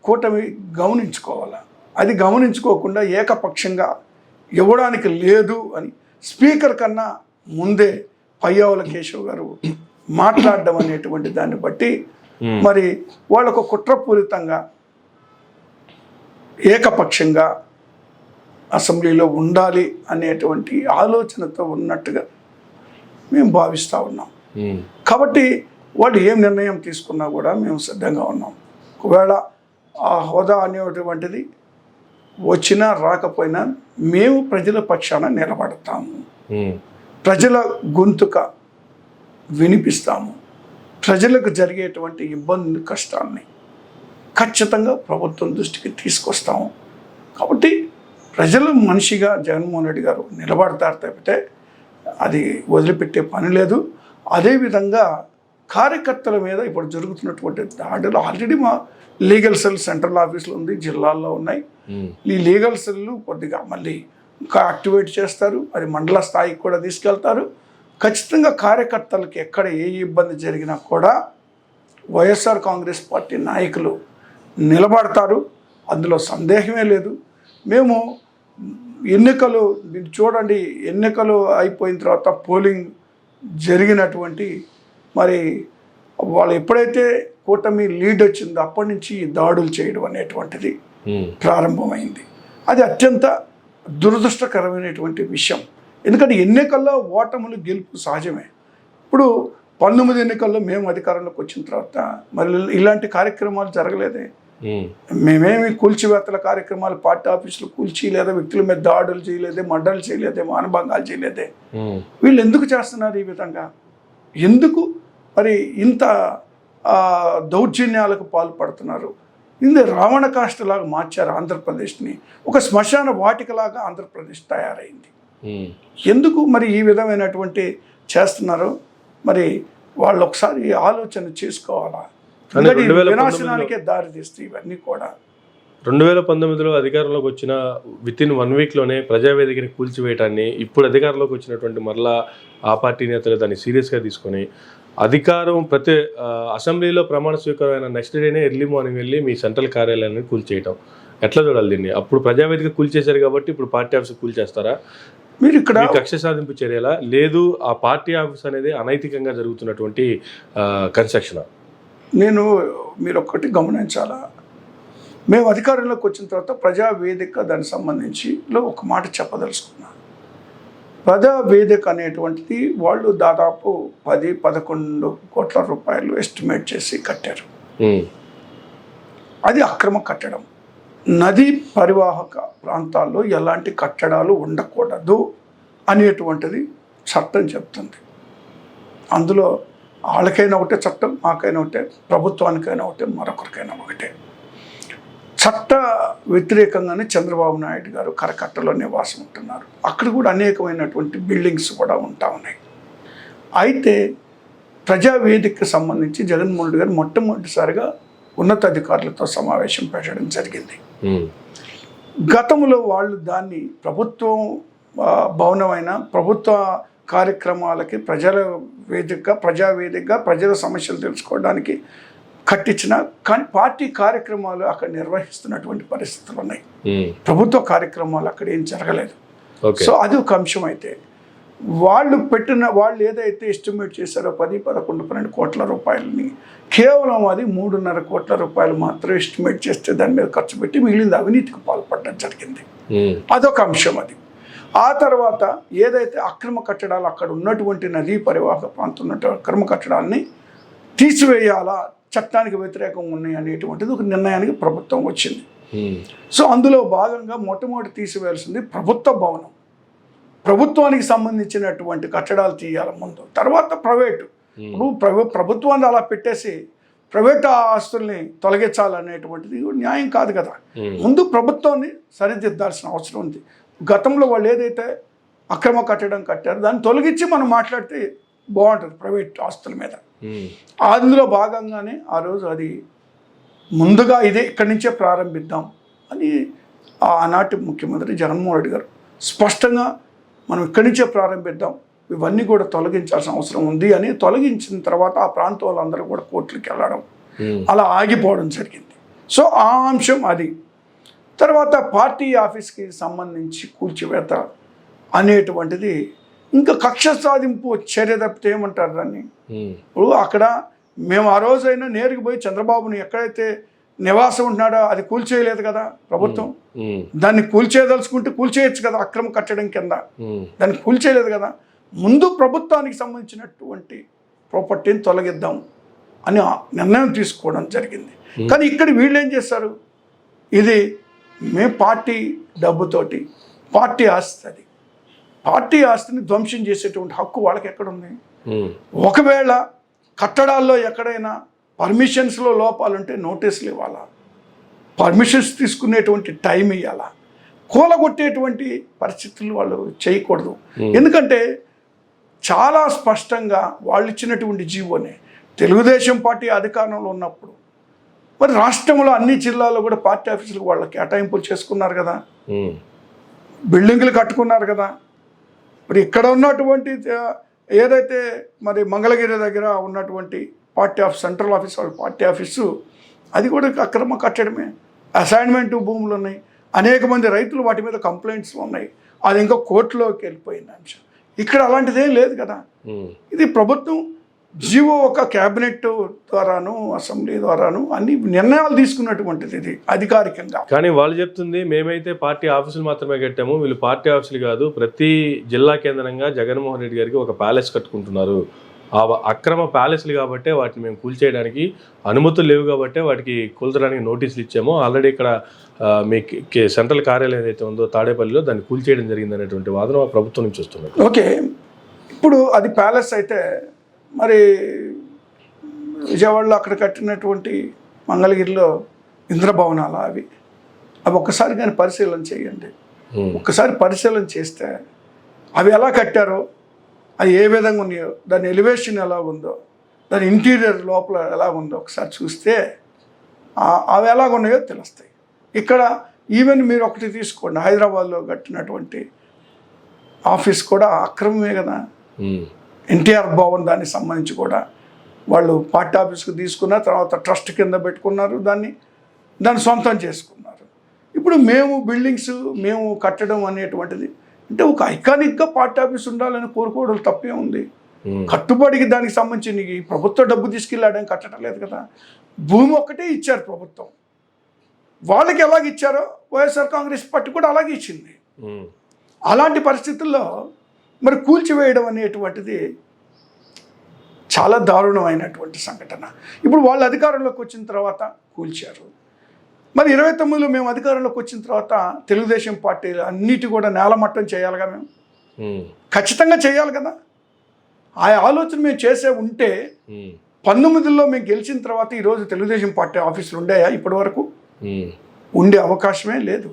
కూటమి గమనించుకోవాలి. అది గమనించుకోకుండా ఏకపక్షంగా ఇవ్వడానికి లేదు అని స్పీకర్ కన్నా ముందే పయ్యావుల కేశవ్ గారు మాట్లాడడం అనేటువంటి దాన్ని బట్టి మరి వాళ్ళకు కుట్రపూరితంగా ఏకపక్షంగా అసెంబ్లీలో ఉండాలి అనేటువంటి ఆలోచనతో ఉన్నట్టుగా మేము భావిస్తూ ఉన్నాం. కాబట్టి వాళ్ళు ఏం నిర్ణయం తీసుకున్నా కూడా మేము సిద్ధంగా ఉన్నాం. ఒకవేళ ఆ హోదా అనేటువంటిది వచ్చినా రాకపోయినా మేము ప్రజల పక్షాన నిలబడతాము, ప్రజల గొంతుక వినిపిస్తాము, ప్రజలకు జరిగేటువంటి ఇబ్బంది కష్టాలని ఖచ్చితంగా ప్రభుత్వం దృష్టికి తీసుకొస్తాము. కాబట్టి ప్రజలు మనిషిగా జగన్మోహన్ రెడ్డి గారు నిలబడతారు తప్పితే అది వదిలిపెట్టే పని లేదు. అదేవిధంగా కార్యకర్తల మీద ఇప్పుడు జరుగుతున్నటువంటి దాడులు ఆల్రెడీ మా లీగల్ సెల్ సెంట్రల్ ఆఫీసులో ఉంది, జిల్లాల్లో ఉన్నాయి. ఈ లీగల్ సెల్లు కొద్దిగా మళ్ళీ ఇంకా యాక్టివేట్ చేస్తారు, అది మండల స్థాయికి కూడా తీసుకెళ్తారు. ఖచ్చితంగా కార్యకర్తలకి ఎక్కడ ఏ ఇబ్బంది జరిగినా కూడా వైఎస్ఆర్ కాంగ్రెస్ పార్టీ నాయకులు నిలబడతారు, అందులో సందేహమే లేదు. మేము ఎన్నికలు చూడండి, ఎన్నికలు అయిపోయిన తర్వాత పోలింగ్ జరిగినటువంటి మరి వాళ్ళు ఎప్పుడైతే కూటమి లీడ్ వచ్చిందో అప్పటి నుంచి దాడులు చేయడం అనేటువంటిది ప్రారంభమైంది. అది అత్యంత దురదృష్టకరమైనటువంటి విషయం. ఎందుకంటే ఎన్నికల్లో ఓటములు గెలుపు సహజమే. ఇప్పుడు 19 ఎన్నికల్లో మేము అధికారంలోకి వచ్చిన తర్వాత మరి ఇలాంటి కార్యక్రమాలు జరగలేదే. మేమేమి కూల్చివేతల కార్యక్రమాలు పార్టీ ఆఫీసులు కూల్చి లేదా వ్యక్తుల మీద దాడులు చేయలేదే, మర్డర్లు చేయలేదే, మానభంగాలు చేయలేదే. వీళ్ళు ఎందుకు చేస్తున్నారు ఈ విధంగా? ఎందుకు మరి ఇంత దౌర్జన్యాలకు పాల్పడుతున్నారు? ఇది రావణ కాష్టలాగా మార్చారు ఆంధ్రప్రదేశ్ని, ఒక శ్మశాన వాటికలాగా ఆంధ్రప్రదేశ్ తయారైంది. ఎందుకు మరి ఈ విధమైనటువంటి చేస్తున్నారు? మరి వాళ్ళు ఒకసారి ఆలోచన చేసుకోవాలా? వినాశనానికే దారి తీస్తాయి ఇవన్నీ కూడా. 2019లో అధికారంలోకి వచ్చిన వితిన్ 1 వీక్లోనే ప్రజావేదికని కూల్చివేయటాన్ని ఇప్పుడు అధికారంలోకి వచ్చినటువంటి మరలా ఆ పార్టీ నేతలు దాన్ని సీరియస్గా తీసుకొని అధికారం అసెంబ్లీలో ప్రమాణ స్వీకారమైన నెక్స్ట్ డేనే ఎర్లీ మార్నింగ్ వెళ్ళి మీ సెంట్రల్ కార్యాలయాన్ని కూల్చేయటం ఎట్లా చూడాలి దీన్ని? అప్పుడు ప్రజావేదిక కూల్చేశారు కాబట్టి ఇప్పుడు పార్టీ ఆఫీస్ కూల్చేస్తారా? మీరు ఇక్కడ కక్ష సాధింపు చర్యలా, లేదు ఆ పార్టీ ఆఫీస్ అనేది అనైతికంగా జరుగుతున్నటువంటి కన్స్ట్రక్షన్? మీరు ఒక్కటి గమనించాలా, మేము అధికారంలోకి వచ్చిన తర్వాత ప్రజావేదిక దానికి సంబంధించిలో ఒక మాట చెప్పదలుచుకున్నాను. ప్రజావేదిక అనేటువంటిది వాళ్ళు దాదాపు 10-11 కోట్ల రూపాయలు ఎస్టిమేట్ చేసి కట్టారు. అది అక్రమ కట్టడం. నదీ పరివాహక ప్రాంతాల్లో ఎలాంటి కట్టడాలు ఉండకూడదు అనేటువంటిది చట్టం చెప్తుంది. అందులో వాళ్ళకైనా ఒకటే చట్టం, మాకైనా ఒకటే, ప్రభుత్వానికైనా ఒకటే, మరొకరికైనా ఒకటే. చట్ట వ్యతిరేకంగానే చంద్రబాబు నాయుడు గారు కరకట్టలో నివాసం ఉంటున్నారు. అక్కడ కూడా అనేకమైనటువంటి బిల్డింగ్స్ కూడా ఉంటా ఉన్నాయి. అయితే ప్రజావేదికకు సంబంధించి జగన్మోహన్ రెడ్డి గారు మొట్టమొదటిసారిగా ఉన్నతాధికారులతో సమావేశం పెట్టడం జరిగింది. గతంలో వాళ్ళు దాన్ని ప్రభుత్వం భవనమైన ప్రభుత్వ కార్యక్రమాలకి ప్రజావేదికగా ప్రజల సమస్యలు తెలుసుకోవడానికి కట్టించిన, కానీ పార్టీ కార్యక్రమాలు అక్కడ నిర్వహిస్తున్నటువంటి పరిస్థితులు ఉన్నాయి. ప్రభుత్వ కార్యక్రమాలు అక్కడ ఏం జరగలేదు. సో అది ఒక అంశం. అయితే వాళ్ళు ఏదైతే ఎస్టిమేట్ చేశారో 10-11-12 కోట్ల రూపాయలని, కేవలం అది 3.5 కోట్ల రూపాయలు మాత్రం ఎస్టిమేట్ చేస్తే దాని మీద ఖర్చు పెట్టి మిగిలింది అవినీతికి పాల్పడడం జరిగింది. అదొక అంశం. అది ఆ తర్వాత ఏదైతే అక్రమ కట్టడాలు అక్కడ ఉన్నటువంటి నదీ పరివాహక ప్రాంతం ఉన్నటువంటి అక్రమ కట్టడాలని తీసివేయాలా, చట్టానికి వ్యతిరేకంగా ఉన్నాయి అనేటువంటిది ఒక నిర్ణయానికి ప్రభుత్వం వచ్చింది. సో అందులో భాగంగా మొట్టమొదటి తీసివేయాల్సింది ప్రభుత్వ భవనం. ప్రభుత్వానికి సంబంధించినటువంటి కట్టడాలు తీయాలి ముందు, తర్వాత ప్రైవేటు. ఇప్పుడు ప్రభుత్వాన్ని అలా పెట్టేసి ప్రైవేట్ ఆస్తుల్ని తొలగించాలనేటువంటిది న్యాయం కాదు కదా. ముందు ప్రభుత్వాన్ని సరిదిద్దాల్సిన అవసరం ఉంది. గతంలో వాళ్ళు ఏదైతే అక్రమ కట్టడం కట్టారో దాన్ని తొలగించి మనం మాట్లాడితే బాగుంటుంది ప్రైవేట్ ఆస్తుల మీద. అందులో భాగంగానే ఆ రోజు అది ముందుగా ఇదే ఇక్కడి నుంచే ప్రారంభిద్దాం అని ఆనాటి ముఖ్యమంత్రి జగన్మోహన్ రెడ్డి గారు స్పష్టంగా మనం ఇక్కడి నుంచే ప్రారంభిద్దాం, ఇవన్నీ కూడా తొలగించాల్సిన అవసరం ఉంది అని తొలగించిన తర్వాత ఆ ప్రాంతం వాళ్ళందరూ కూడా కోర్టులకు వెళ్ళడం, అలా ఆగిపోవడం జరిగింది. సో ఆ అంశం అది. తర్వాత పార్టీ ఆఫీస్కి సంబంధించి కూల్చివేత అనేటువంటిది ఇంకా కక్ష సాధింపు చర్య తప్పితే ఏమంటారు దాన్ని? ఇప్పుడు అక్కడ మేము ఆ రోజైనా నేరుగా పోయి చంద్రబాబుని ఎక్కడైతే నివాసం ఉంటున్నాడో అది కూల్చేయలేదు కదా ప్రభుత్వం. దాన్ని కూల్చేయదలుచుకుంటే కూల్చేయచ్చు కదా, అక్రమ కట్టడం కింద దాన్ని కూల్చేయలేదు కదా. ముందు ప్రభుత్వానికి సంబంధించినటువంటి ప్రాపర్టీని తొలగిద్దాం అని నిర్ణయం తీసుకోవడం జరిగింది. కానీ ఇక్కడ వీళ్ళు ఏం చేస్తారు, ఇది మేము పార్టీ డబ్బుతోటి పార్టీ ఆస్తి, అది పార్టీ ఆస్తిని ధ్వంసం చేసేటువంటి హక్కు వాళ్ళకి ఎక్కడుంది? ఒకవేళ కట్టడాల్లో ఎక్కడైనా పర్మిషన్స్లో లోపాలుంటే నోటీసులు ఇవ్వాలా, పర్మిషన్స్ తీసుకునేటువంటి టైం ఇవ్వాలా, కూలగొట్టేటువంటి పరిస్థితులు వాళ్ళు చేయకూడదు. ఎందుకంటే చాలా స్పష్టంగా వాళ్ళు ఇచ్చినటువంటి జీవోనే తెలుగుదేశం పార్టీ అధికారంలో ఉన్నప్పుడు మరి రాష్ట్రంలో అన్ని జిల్లాల్లో కూడా పార్టీ ఆఫీసులకు వాళ్ళ కేటాయింపులు చేసుకున్నారు కదా, బిల్డింగ్లు కట్టుకున్నారు కదా. మరి ఇక్కడ ఉన్నటువంటి ఏదైతే మరి మంగళగిరి దగ్గర ఉన్నటువంటి పార్టీ ఆఫీస్, సెంట్రల్ ఆఫీస్, వాళ్ళ పార్టీ ఆఫీసు, అది కూడా అక్రమ కట్టడమే. అసైన్మెంట్ భూములు ఉన్నాయి, అనేక మంది రైతులు వాటి మీద కంప్లైంట్స్ ఉన్నాయి, అది ఇంకా కోర్టులోకి వెళ్ళిపోయింది అంశం. ఇక్కడ అలాంటిదేం లేదు కదా. ఇది ప్రభుత్వం జీవో ఒక క్యాబినెట్ ద్వారాను అసెంబ్లీ ద్వారాను అన్ని నిర్ణయాలు తీసుకున్నటువంటిది ఇది అధికారికంగా. కానీ వాళ్ళు చెప్తుంది మేమైతే పార్టీ ఆఫీసులు మాత్రమే కట్టాము, వీళ్ళు పార్టీ ఆఫీసులు కాదు, ప్రతి జిల్లా కేంద్రంగా జగన్మోహన్ రెడ్డి గారికి ఒక ప్యాలెస్ కట్టుకుంటున్నారు, ఆ అక్రమ ప్యాలెస్లు కాబట్టే వాటిని మేము కూల్చేయడానికి అనుమతులు లేవు కాబట్టే వాటికి కూల్చడానికి నోటీసులు ఇచ్చాము. ఆల్రెడీ ఇక్కడ మీ సెంట్రల్ కార్యాలయం ఏదైతే ఉందో తాడేపల్లిలో దాన్ని కూల్చేయడం జరిగింది అనేటువంటి వాదన ప్రభుత్వం నుంచి వస్తున్నారు. ఓకే, ఇప్పుడు అది ప్యాలెస్ అయితే మరి విజయవాడలో అక్కడ కట్టినటువంటి మంగళగిరిలో ఇంద్రభవనాలు అవి ఒక్కసారి కానీ పరిశీలన చేయండి. ఒక్కసారి పరిశీలన చేస్తే అవి ఎలా కట్టారో, అది ఏ విధంగా ఉన్నాయో, దాని ఎలివేషన్ ఎలా ఉందో, దాని ఇంటీరియర్ లోపల ఎలా ఉందో ఒకసారి చూస్తే అవి ఎలాగ ఉన్నాయో తెలుస్తాయి. ఇక్కడ ఈవెన్ మీరు ఒకటి తీసుకోండి, హైదరాబాద్లో కట్టినటువంటి ఆఫీస్ కూడా అక్రమమే కదా. ఎన్టీఆర్ భవన్ దానికి సంబంధించి కూడా వాళ్ళు పార్టీ ఆఫీస్కి తీసుకున్న తర్వాత ట్రస్ట్ కింద పెట్టుకున్నారు, దాన్ని సొంతం చేసుకున్నారు. ఇప్పుడు మేము బిల్డింగ్స్ మేము కట్టడం అనేటువంటిది అంటే ఒక ఐకానిక్గా పార్టీ ఆఫీస్ ఉండాలని కోరుకోవడం తప్పే ఉంది. కట్టుబడికి దానికి సంబంధించి ప్రభుత్వ డబ్బు తీసుకెళ్ళాడని కట్టడం లేదు కదా. భూమి ఒక్కటే ఇచ్చారు ప్రభుత్వం, వాళ్ళకి ఎలాగ ఇచ్చారో వైఎస్ఆర్ కాంగ్రెస్ పార్టీ కూడా అలాగే ఇచ్చింది. అలాంటి పరిస్థితుల్లో మరి కూల్చివేయడం అనేటువంటిది చాలా దారుణమైనటువంటి సంఘటన. ఇప్పుడు వాళ్ళు అధికారంలోకి వచ్చిన తర్వాత కూల్చారు. మరి 29లో మేము అధికారంలోకి వచ్చిన తర్వాత తెలుగుదేశం పార్టీలు అన్నిటి కూడా నేలమట్టం చేయాలిగా, మేము ఖచ్చితంగా చేయాలి కదా. ఆ ఆలోచన మేము చేసే ఉంటే 19లో మేము గెలిచిన తర్వాత ఈరోజు తెలుగుదేశం పార్టీ ఆఫీసులు ఉండేయా? ఇప్పటి వరకు ఉండే అవకాశమే లేదు,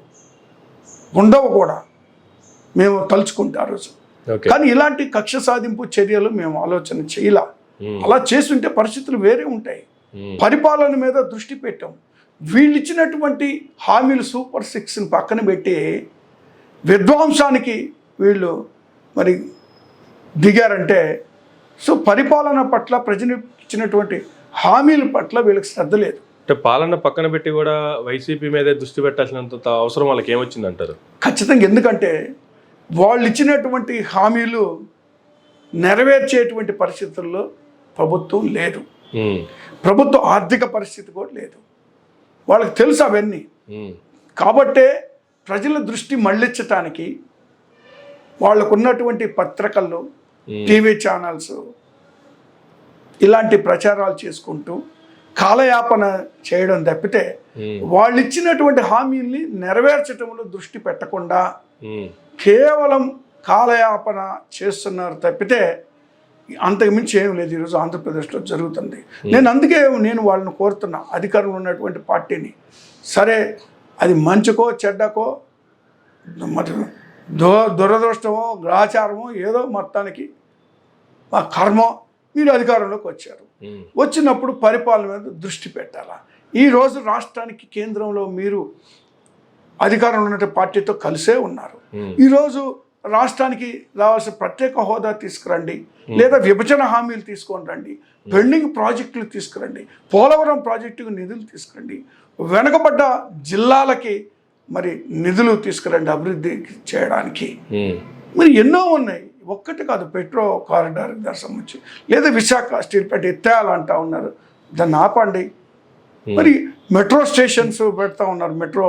ఉండవు కూడా మేము తలుచుకుంటే ఆ రోజు. కానీ ఇలాంటి కక్ష సాధింపు చర్యలు మేము ఆలోచన చేయాల. అలా చేస్తుంటే పరిస్థితులు వేరే ఉంటాయి. పరిపాలన మీద దృష్టి పెట్టాం. వీళ్ళు ఇచ్చినటువంటి హామీలు సూపర్ 6ని పక్కన పెట్టి విధ్వంసానికి వీళ్ళు మరి దిగారంటే, సో పరిపాలన పట్ల ప్రజలు ఇచ్చినటువంటి హామీల పట్ల వీళ్ళకి శ్రద్ధ లేదు. అంటే పాలన పక్కన పెట్టి కూడా వైసీపీ మీదే దృష్టి పెట్టాల్సినంత అవసరం వాళ్ళకి ఏమొచ్చిందంటారు? ఖచ్చితంగా, ఎందుకంటే వాళ్ళు ఇచ్చినటువంటి హామీలు నెరవేర్చేటువంటి పరిస్థితుల్లో ప్రభుత్వం లేదు, ప్రభుత్వ ఆర్థిక పరిస్థితి కూడా లేదు, వాళ్ళకి తెలుసు అవన్నీ. కాబట్టే ప్రజల దృష్టి మళ్ళించటానికి వాళ్ళకు ఉన్నటువంటి పత్రికల్లో, టీవీ ఛానల్స్ ఇలాంటి ప్రచారాలు చేసుకుంటూ కాలయాపన చేయడం తప్పితే వాళ్ళు ఇచ్చినటువంటి హామీల్ని నెరవేర్చడంలో దృష్టి పెట్టకుండా కేవలం కాలయాపన చేస్తున్నారు తప్పితే అంతకుమించి ఏం లేదు ఈరోజు ఆంధ్రప్రదేశ్లో జరుగుతుంది. అందుకే నేను వాళ్ళని కోరుతున్నా, అధికారంలో ఉన్నటువంటి పార్టీని, సరే అది మంచికో చెడ్డకో మరి దురదృష్టమో గ్రహచారమో ఏదో మొత్తానికి ఆ కర్మ, మీరు అధికారంలోకి వచ్చారు, వచ్చినప్పుడు పరిపాలన మీద దృష్టి పెట్టాలా. ఈరోజు రాష్ట్రానికి కేంద్రంలో మీరు అధికారంలో ఉన్న పార్టీతో కలిసే ఉన్నారు. ఈరోజు రాష్ట్రానికి రావాల్సిన ప్రత్యేక హోదా తీసుకురండి, లేదా విభజన హామీలు తీసుకొని రండి, పెండింగ్ ప్రాజెక్టులు తీసుకురండి, పోలవరం ప్రాజెక్టుకు నిధులు తీసుకురండి, వెనుకబడ్డ జిల్లాలకి మరి నిధులు తీసుకురండి అభివృద్ధి చేయడానికి. మరి ఎన్నో ఉన్నాయి, ఒక్కటి కాదు. పెట్రో కారిడార్ దానికి సంబంధించి, లేదా విశాఖ స్టీల్ ప్లాంట్ ఎత్తేయాలంటా ఉన్నారు, దాన్ని ఆపండి. మరి మెట్రో స్టేషన్స్ పెడతా ఉన్నారు, మెట్రో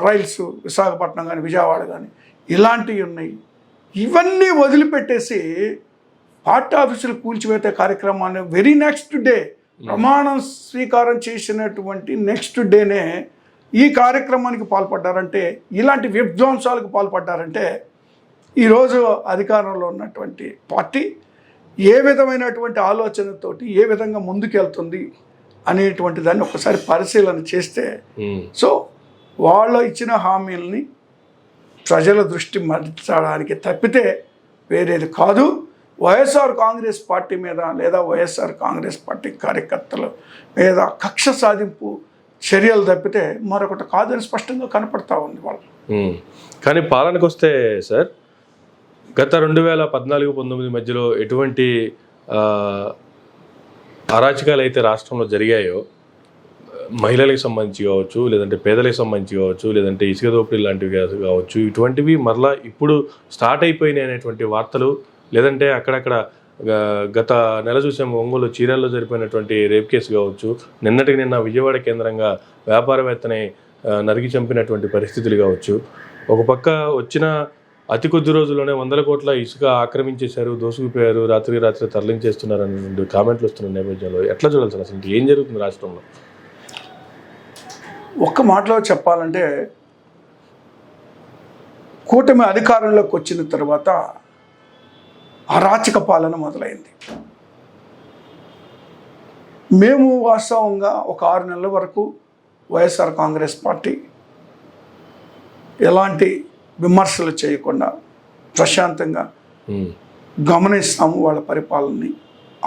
రైల్స్ విశాఖపట్నం కానీ విజయవాడ కానీ ఇలాంటివి ఉన్నాయి. ఇవన్నీ వదిలిపెట్టేసి పార్టీ ఆఫీసులు కూల్చివేత కార్యక్రమాన్ని వెరీ నెక్స్ట్ డే ప్రమాణం స్వీకారం చేసినటువంటి నెక్స్ట్ డేనే ఈ కార్యక్రమానికి పాల్పడ్డారంటే, ఇలాంటి విధ్వంసాలకు పాల్పడ్డారంటే ఈరోజు అధికారంలో ఉన్నటువంటి పార్టీ ఏ విధమైనటువంటి ఆలోచనతోటి ఏ విధంగా ముందుకెళ్తుంది అనేటువంటి దాన్ని ఒకసారి పరిశీలన చేస్తే, సో వాళ్ళు ఇచ్చిన హామీలని ప్రజల దృష్టి మరల్చడానికి తప్పితే వేరేది కాదు. వైఎస్ఆర్ కాంగ్రెస్ పార్టీ మీద లేదా వైఎస్ఆర్ కాంగ్రెస్ పార్టీ కార్యకర్తల మీద కక్ష సాధింపు చర్యలు తప్పితే మరొకటి కాదని స్పష్టంగా కనపడతా ఉంది వాళ్ళు. కానీ పాలనకు వస్తే సార్, గత 2014-19 మధ్యలో ఎటువంటి అరాచకాలు అయితే రాష్ట్రంలో జరిగాయో, మహిళలకు సంబంధించి కావచ్చు, లేదంటే పేదలకు సంబంధించి కావచ్చు, లేదంటే ఇసుక దోపిడీ లాంటివి కావచ్చు, ఇటువంటివి మరలా ఇప్పుడు స్టార్ట్ అయిపోయినాయి అనేటువంటి వార్తలు, లేదంటే అక్కడక్కడ గత నెల చూసాం ఒంగోలు చీరాల్లో జరిపినటువంటి రేప్ కేసు కావచ్చు, నిన్నటికి నిన్న విజయవాడ కేంద్రంగా వ్యాపారవేత్తని నరికి చంపినటువంటి పరిస్థితులు కావచ్చు, ఒక పక్క వచ్చిన అతి కొద్ది రోజుల్లోనే 100 కోట్ల ఇసుక ఆక్రమించేశారు, దోసుకుపోయారు, రాత్రి తరలించేస్తున్నారు అనే కామెంట్లు వస్తున్న నేపథ్యంలో ఎట్లా చూడాలి సార్? అసలు ఏం జరుగుతుంది రాష్ట్రంలో? ఒక్క మాటలో చెప్పాలంటే, కూటమి అధికారంలోకి వచ్చిన తర్వాత అరాచక పాలన మొదలైంది. మేము వాస్తవంగా ఒక 6 నెలల వరకు వైఎస్ఆర్ కాంగ్రెస్ పార్టీ ఎలాంటి విమర్శలు చేయకుండా ప్రశాంతంగా గమనిస్తాము వాళ్ళ పరిపాలనని,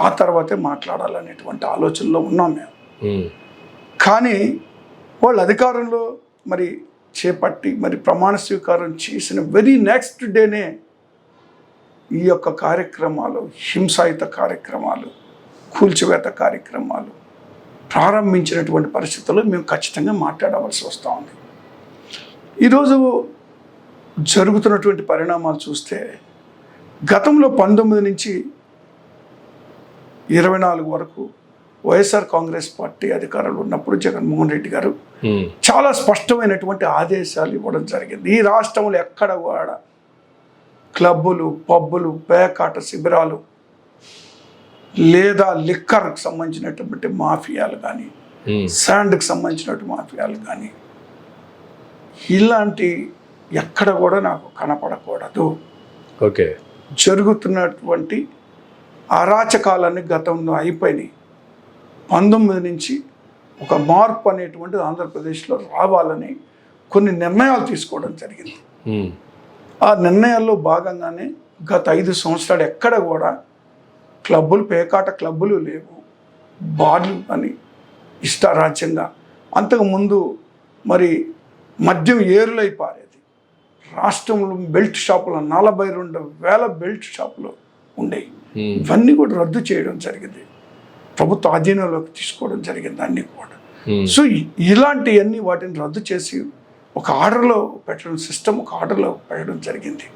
ఆ తర్వాతే మాట్లాడాలనేటువంటి ఆలోచనలో ఉన్నాం మేము. కానీ వాళ్ళు అధికారంలో మరి చేపట్టి మరి ప్రమాణ స్వీకారం చేసిన వెరీ నెక్స్ట్ డేనే ఈ యొక్క కార్యక్రమాలు, హింసాయుత కార్యక్రమాలు, కూల్చివేత కార్యక్రమాలు ప్రారంభించినటువంటి పరిస్థితుల్లో మేము ఖచ్చితంగా మాట్లాడవలసి వస్తూ ఉంది. ఈరోజు జరుగుతున్నటువంటి పరిణామాలు చూస్తే, గతంలో 19 నుంచి 24 వరకు వైఎస్ఆర్ కాంగ్రెస్ పార్టీ అధికారంలో ఉన్నప్పుడు జగన్మోహన్ రెడ్డి గారు చాలా స్పష్టమైనటువంటి ఆదేశాలు ఇవ్వడం జరిగింది. ఈ రాష్ట్రంలో ఎక్కడ కూడా క్లబ్బులు, పబ్బులు, పేకాట శిబిరాలు లేదా లిక్కర్కి సంబంధించినటువంటి మాఫియాలు కానీ, శాండ్కి సంబంధించినటువంటి మాఫియాలు కానీ ఇలాంటి ఎక్కడ కూడా నాకు కనపడకూడదు. ఓకే, జరుగుతున్నటువంటి అరాచకాలన్నీ గతంలో అయిపోయినాయి. 19 నుంచి ఒక మార్పు అనేటువంటిది ఆంధ్రప్రదేశ్లో రావాలని కొన్ని నిర్ణయాలు తీసుకోవడం జరిగింది. ఆ నిర్ణయాల్లో భాగంగానే గత 5 సంవత్సరాలు ఎక్కడ కూడా క్లబ్బులు, పేకాట క్లబ్బులు లేవు, బార్లు అని ఇష్టారాజ్యంగా. అంతకుముందు మరి మద్యం ఏరులై పారేది. రాష్ట్రంలో బెల్ట్ షాపులు 42,000 బెల్ట్ షాపులు ఉండేవి. ఇవన్నీ కూడా రద్దు చేయడం జరిగింది, ప్రభుత్వ ఆధీనంలోకి తీసుకోవడం జరిగింది అన్నీ కూడా. సో ఇలాంటివన్నీ వాటిని రద్దు చేసి ఒక ఆర్డర్లో పెట్టడం, సిస్టమ్ ఒక ఆర్డర్లో పెట్టడం జరిగింది.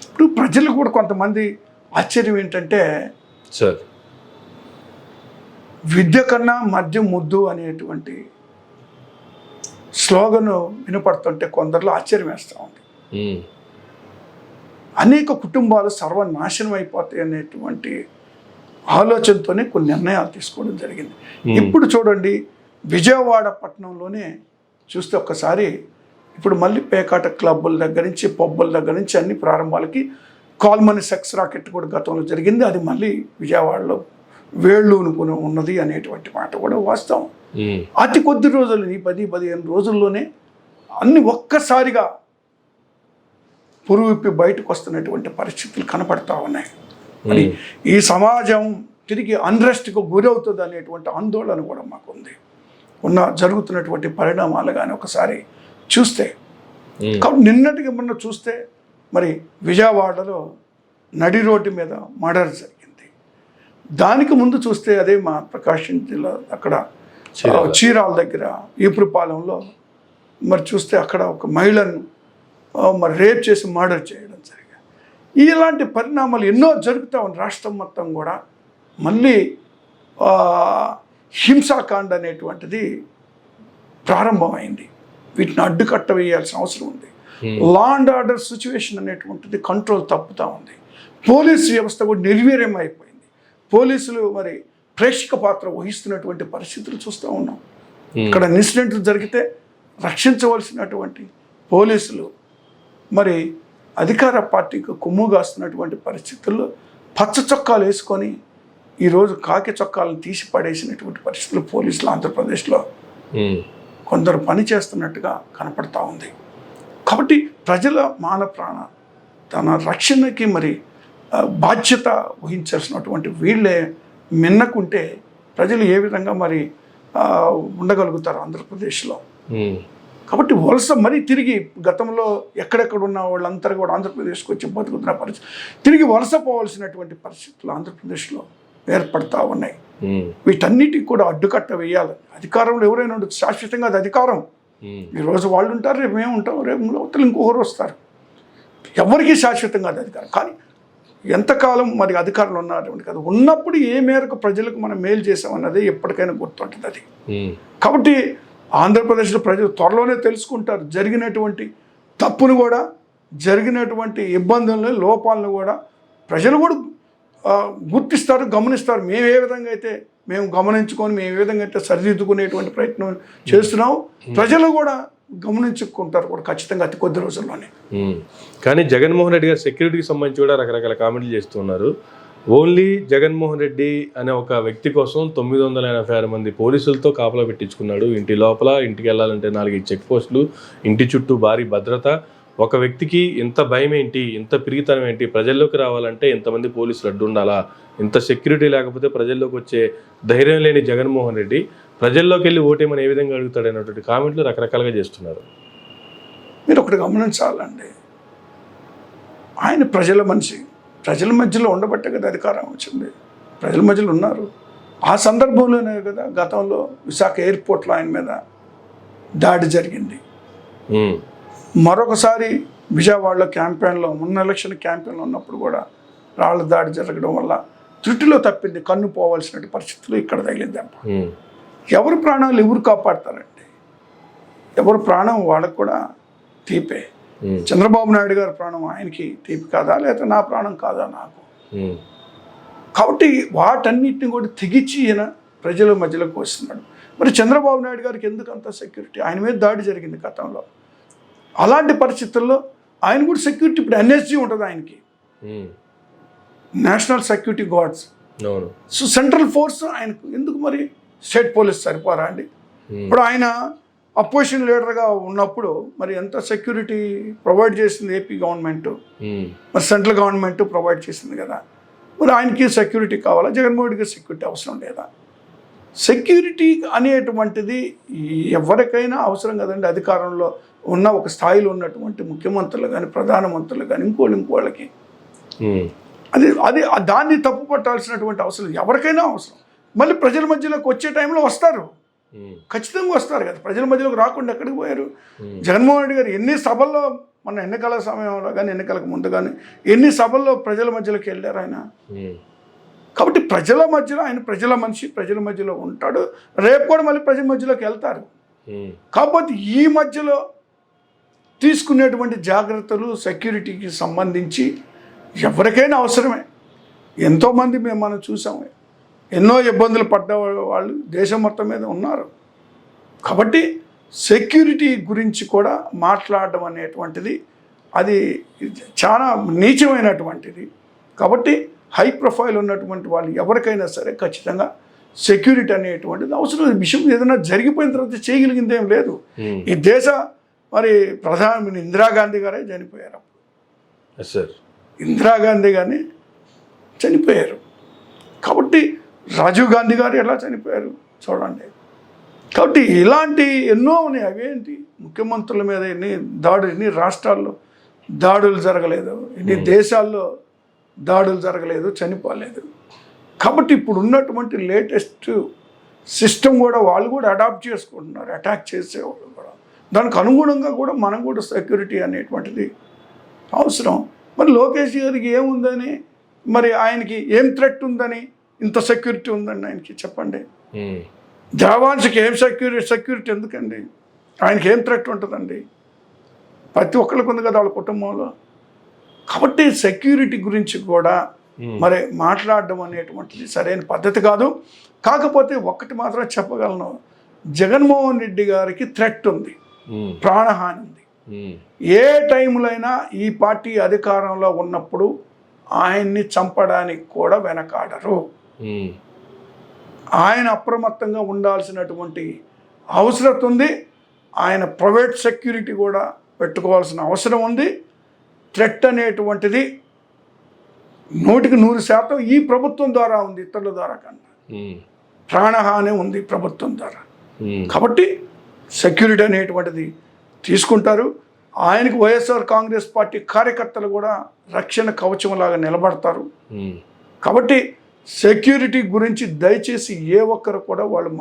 ఇప్పుడు ప్రజలు కూడా కొంతమంది ఆశ్చర్యం ఏంటంటే, సార్ విద్య కన్నా మద్యం ముద్దు అనేటువంటి స్లోగన్ వినపడుతుంటే కొందరిలో ఆశ్చర్యం వేస్తూ ఉంది. అనేక కుటుంబాలు సర్వనాశనం అయిపోతాయి అనేటువంటి ఆలోచనతోనే కొన్ని నిర్ణయాలు తీసుకోవడం జరిగింది. ఇప్పుడు చూడండి, విజయవాడ పట్టణంలోనే చూస్తే ఒక్కసారి ఇప్పుడు మళ్ళీ పేకాట క్లబ్బుల దగ్గర నుంచి, పబ్బుల దగ్గర నుంచి అన్ని ప్రారంభాలకి కాల్మనీ సెక్స్ రాకెట్ కూడా గతంలో జరిగింది. అది మళ్ళీ విజయవాడలో వేళ్ళు అనుకుని ఉన్నది అనేటువంటి మాట కూడా వాస్తవం. అతి కొద్ది రోజులు, ఈ 10-15 రోజుల్లోనే అన్ని ఒక్కసారిగా పురువిప్పి బయటకు వస్తున్నటువంటి పరిస్థితులు కనపడతా ఉన్నాయి. మరి ఈ సమాజం తిరిగి అన్రెస్ట్కు గురవుతుంది అనేటువంటి ఆందోళన కూడా మాకు ఉంది. జరుగుతున్నటువంటి పరిణామాలు కానీ ఒకసారి చూస్తే, కాబట్టి నిన్నటికి మొన్న చూస్తే మరి విజయవాడలో నడి రోడ్డు మీద మర్డర్ జరిగింది. దానికి ముందు చూస్తే అదే మా ప్రకాశం జిల్లా అక్కడ చీరాల దగ్గర ఈపురపాలెంలో మరి చూస్తే అక్కడ ఒక మహిళను మరి రేప్ చేసి మర్డర్ చేయడం జరిగింది. ఇలాంటి పరిణామాలు ఎన్నో జరుగుతూ ఉన్నాయి. రాష్ట్రం మొత్తం కూడా మళ్ళీ హింసాకాండ అనేటువంటిది ప్రారంభమైంది. వీటిని అడ్డుకట్ట వేయాల్సిన అవసరం ఉంది. లా అండ్ ఆర్డర్ సిచ్యువేషన్ అనేటువంటిది కంట్రోల్ తప్పుతూ ఉంది. పోలీసు వ్యవస్థ కూడా నిర్వీర్యం అయిపోయింది. పోలీసులు మరి ప్రేక్షక పాత్ర వహిస్తున్నటువంటి పరిస్థితులు చూస్తూ ఉన్నాం. ఇక్కడ ఇన్సిడెంట్లు జరిగితే రక్షించవలసినటువంటి పోలీసులు మరి అధికార పార్టీకి కొమ్ము కాస్తున్నటువంటి పరిస్థితుల్లో పచ్చ చొక్కాలు వేసుకొని ఈరోజు కాకి చొక్కాలను తీసి పడేసినటువంటి పరిస్థితులు పోలీసులు ఆంధ్రప్రదేశ్లో కొందరు పని చేస్తున్నట్టుగా కనపడతా ఉంది. కాబట్టి ప్రజల మాన ప్రాణ తన రక్షణకి మరి బాధ్యత వహించాల్సినటువంటి వీళ్ళే మిన్నకుంటే ప్రజలు ఏ విధంగా మరి ఉండగలుగుతారు ఆంధ్రప్రదేశ్లో. కాబట్టి వలస మరి తిరిగి గతంలో ఎక్కడెక్కడ ఉన్న వాళ్ళందరూ కూడా ఆంధ్రప్రదేశ్కి వచ్చి బతుకుతున్న పరిస్థితి తిరిగి వలస పోవాల్సినటువంటి పరిస్థితులు ఆంధ్రప్రదేశ్లో ఏర్పడతా ఉన్నాయి. వీటన్నిటికి కూడా అడ్డుకట్ట వేయాలి. అధికారంలో ఎవరైనా ఉండదు, శాశ్వతంగా అది అధికారం. ఈరోజు వాళ్ళు ఉంటారు, రేపు మేము ఉంటాం, రేపు అవతలు ఇంకొకరు వస్తారు. ఎవరికి శాశ్వతంగా అది అధికారం. కానీ ఎంతకాలం మరి అధికారులు ఉన్నటువంటి కదా ఉన్నప్పుడు ఏ మేరకు ప్రజలకు మనం మేలు చేసామన్నది ఎప్పటికైనా గుర్తుంటుంది అది. కాబట్టి ఆంధ్రప్రదేశ్లో ప్రజలు త్వరలోనే తెలుసుకుంటారు. జరిగినటువంటి తప్పును కూడా, జరిగినటువంటి ఇబ్బందులను, లోపాలను కూడా ప్రజలు కూడా గుర్తిస్తారు, గమనిస్తారు. మేము ఏ విధంగా అయితే మేము గమనించుకొని మేము ఏ విధంగా అయితే సరిదిద్దుకునేటువంటి ప్రయత్నం చేస్తున్నాము, ప్రజలు కూడా గమనించుకుంటారు కూడా ఖచ్చితంగా అతి కొద్ది రోజుల్లోనే. కానీ జగన్మోహన్ రెడ్డి గారు సెక్యూరిటీకి సంబంధించి కూడా రకరకాల కామెంట్లు చేస్తున్నారు. ఓన్లీ జగన్మోహన్ రెడ్డి అనే ఒక వ్యక్తి కోసం 986 మంది పోలీసులతో కాపలా పెట్టించుకున్నాడు. ఇంటి లోపల, ఇంటికి వెళ్ళాలంటే 4 చెక్ పోస్టులు, ఇంటి చుట్టూ భారీ భద్రత. ఒక వ్యక్తికి ఇంత భయం ఏంటి, ఇంత పిరిగితనం ఏంటి, ప్రజల్లోకి రావాలంటే ఇంతమంది పోలీసులు అడ్డు ఉండాలా, ఇంత సెక్యూరిటీ లేకపోతే ప్రజల్లోకి వచ్చే ధైర్యం లేని జగన్మోహన్ రెడ్డి ప్రజల్లోకి వెళ్ళి ఓటేమని ఏ విధంగా అడుగుతాడు అనేటువంటి కామెంట్లు రకరకాలుగా చేస్తున్నారు. మీరు ఒకటి గమనించాలండి, ఆయన ప్రజల మనిషి, ప్రజల మధ్యలో ఉండబట్టే కదా అధికారం వచ్చింది. ప్రజల మధ్యలో ఉన్నారు. ఆ సందర్భంలోనే కదా గతంలో విశాఖ ఎయిర్పోర్ట్లో ఆయన మీద దాడి జరిగింది. మరొకసారి విజయవాడలో క్యాంపెయిన్లో, మొన్న ఎలక్షన్ క్యాంపెయిన్లో ఉన్నప్పుడు కూడా రాళ్ల దాడి జరగడం వల్ల త్రుటిలో తప్పింది, కన్ను పోవాల్సిన పరిస్థితులు ఇక్కడ తగిలింది. ఎవరి ప్రాణాలు ఎవరు కాపాడతారండి? ఎవరి ప్రాణం వాళ్ళకు కూడా తీపే. చంద్రబాబు నాయుడు గారి ప్రాణం ఆయనకి తీపి కాదా, లేకపోతే నా ప్రాణం కాదా నాకు? కాబట్టి వాటన్నిటిని కూడా తెగించి ఈయన ప్రజల మధ్యలోకి వస్తున్నాడు. మరి చంద్రబాబు నాయుడు గారికి ఎందుకు అంత సెక్యూరిటీ? ఆయన మీద దాడి జరిగింది గతంలో. అలాంటి పరిస్థితుల్లో ఆయన కూడా సెక్యూరిటీ, ఇప్పుడు ఎన్ఎస్జీ ఉంటుంది ఆయనకి, national security guards. So central force ఆయనకు ఎందుకు? మరి స్టేట్ పోలీస్ సరిపోరా అండి? ఇప్పుడు ఆయన అపోజిషన్ లీడర్గా ఉన్నప్పుడు మరి ఎంత సెక్యూరిటీ ప్రొవైడ్ చేసింది ఏపీ గవర్నమెంట్, మరి సెంట్రల్ గవర్నమెంట్ ప్రొవైడ్ చేసింది కదా. మరి ఆయనకి సెక్యూరిటీ కావాలా? జగన్మోహన్ రెడ్డికి సెక్యూరిటీ అవసరం లేదా? సెక్యూరిటీ అనేటువంటిది ఎవరికైనా అవసరం కదండి. అధికారంలో ఉన్న ఒక స్థాయిలో ఉన్నటువంటి ముఖ్యమంత్రులు కానీ, ప్రధానమంత్రులు కానీ, ఇంకోళ్ళకి అది అది దాన్ని తప్పు పట్టాల్సినటువంటి అవసరం ఎవరికైనా అవసరం. మళ్ళీ ప్రజల మధ్యలోకి వచ్చే టైంలో వస్తారు, ఖచ్చితంగా వస్తారు కదా. ప్రజల మధ్యలోకి రాకుండా ఎక్కడికి పోయారు? జగన్మోహన్ రెడ్డి గారు ఎన్ని సభల్లో, మన ఎన్నికల సమయంలో కానీ, ఎన్నికలకు ముందు కానీ ఎన్ని సభల్లో ప్రజల మధ్యలోకి వెళ్ళారు ఆయన. కాబట్టి ప్రజల మధ్యలో ఆయన ప్రజల మనిషి, ప్రజల మధ్యలో ఉంటాడు. రేపు కూడా మళ్ళీ ప్రజల మధ్యలోకి వెళ్తారు. కాకపోతే ఈ మధ్యలో తీసుకునేటువంటి జాగ్రత్తలు సెక్యూరిటీకి సంబంధించి ఎవరికైనా అవసరమే. ఎంతోమంది మనం చూసాము, ఎన్నో ఇబ్బందులు పడ్డ వాళ్ళు దేశం మొత్తం మీద ఉన్నారు. కాబట్టి సెక్యూరిటీ గురించి కూడా మాట్లాడడం అనేటువంటిది అది చాలా నీచమైనటువంటిది. కాబట్టి హై ప్రొఫైల్ ఉన్నటువంటి వాళ్ళు ఎవరికైనా సరే ఖచ్చితంగా సెక్యూరిటీ అనేటువంటిది అవసరం. విషయం ఏదైనా జరిగిపోయిన తర్వాత చేయగలిగింది ఏం లేదు. ఈ దేశ మరి ప్రధానమంత్రి ఇందిరాగాంధీ గారే చనిపోయారు. ఇందిరాగాంధీ గారిని చనిపోయారు. కాబట్టి రాజీవ్ గాంధీ గారు ఎలా చనిపోయారు చూడండి. కాబట్టి ఇలాంటి ఎన్నో ఉన్నాయి. అవేంటి ముఖ్యమంత్రుల మీద ఎన్ని రాష్ట్రాల్లో దాడులు జరగలేదు, ఎన్ని దేశాల్లో దాడులు జరగలేదు, చనిపోలేదు. కాబట్టి ఇప్పుడు ఉన్నటువంటి లేటెస్ట్ సిస్టమ్ కూడా వాళ్ళు కూడా అడాప్ట్ చేసుకుంటున్నారు, అటాక్ చేసేవాళ్ళు కూడా. దానికి అనుగుణంగా కూడా మనం కూడా సెక్యూరిటీ అనేటువంటిది అవసరం. మరి లోకేష్ గారికి ఏముందని, మరి ఆయనకి ఏం థ్రెట్ ఉందని, ఇంత సెక్యూరిటీ ఉందండి ఆయనకి చెప్పండి. దేవాంశకి ఏం సెక్యూరిటీ ఎందుకండి? ఆయనకి ఏం థ్రెట్ ఉంటుందండి? ప్రతి ఒక్కరికి ఉంది కదా వాళ్ళ కుటుంబంలో. కాబట్టి సెక్యూరిటీ గురించి కూడా మరి మాట్లాడడం అనేటువంటిది సరైన పద్ధతి కాదు. కాకపోతే ఒక్కటి మాత్రం చెప్పగలను, జగన్మోహన్ రెడ్డి గారికి థ్రెట్ ఉంది, ప్రాణహాని ఉంది. ఏ టైంలో అయినా ఈ పార్టీ అధికారంలో ఉన్నప్పుడు ఆయన్ని చంపడానికి కూడా వెనకాడరు. ఆయన అప్రమత్తంగా ఉండాల్సినటువంటి అవసరం ఉంది. ఆయన ప్రైవేట్ సెక్యూరిటీ కూడా పెట్టుకోవాల్సిన అవసరం ఉంది. థ్రెట్ అనేటువంటిది 100% ఈ ప్రభుత్వం ద్వారా ఉంది, ఇతరుల ద్వారా కన్నా. ప్రాణహాని ఉంది ప్రభుత్వం ద్వారా. కాబట్టి సెక్యూరిటీ అనేటువంటిది తీసుకుంటారు. ఆయనకు వైఎస్ఆర్ కాంగ్రెస్ పార్టీ కార్యకర్తలు కూడా రక్షణ కవచంలాగా నిలబడతారు. కాబట్టి సెక్యూరిటీ గురించి దయచేసి ఏ ఒక్కరు కూడా వాళ్ళు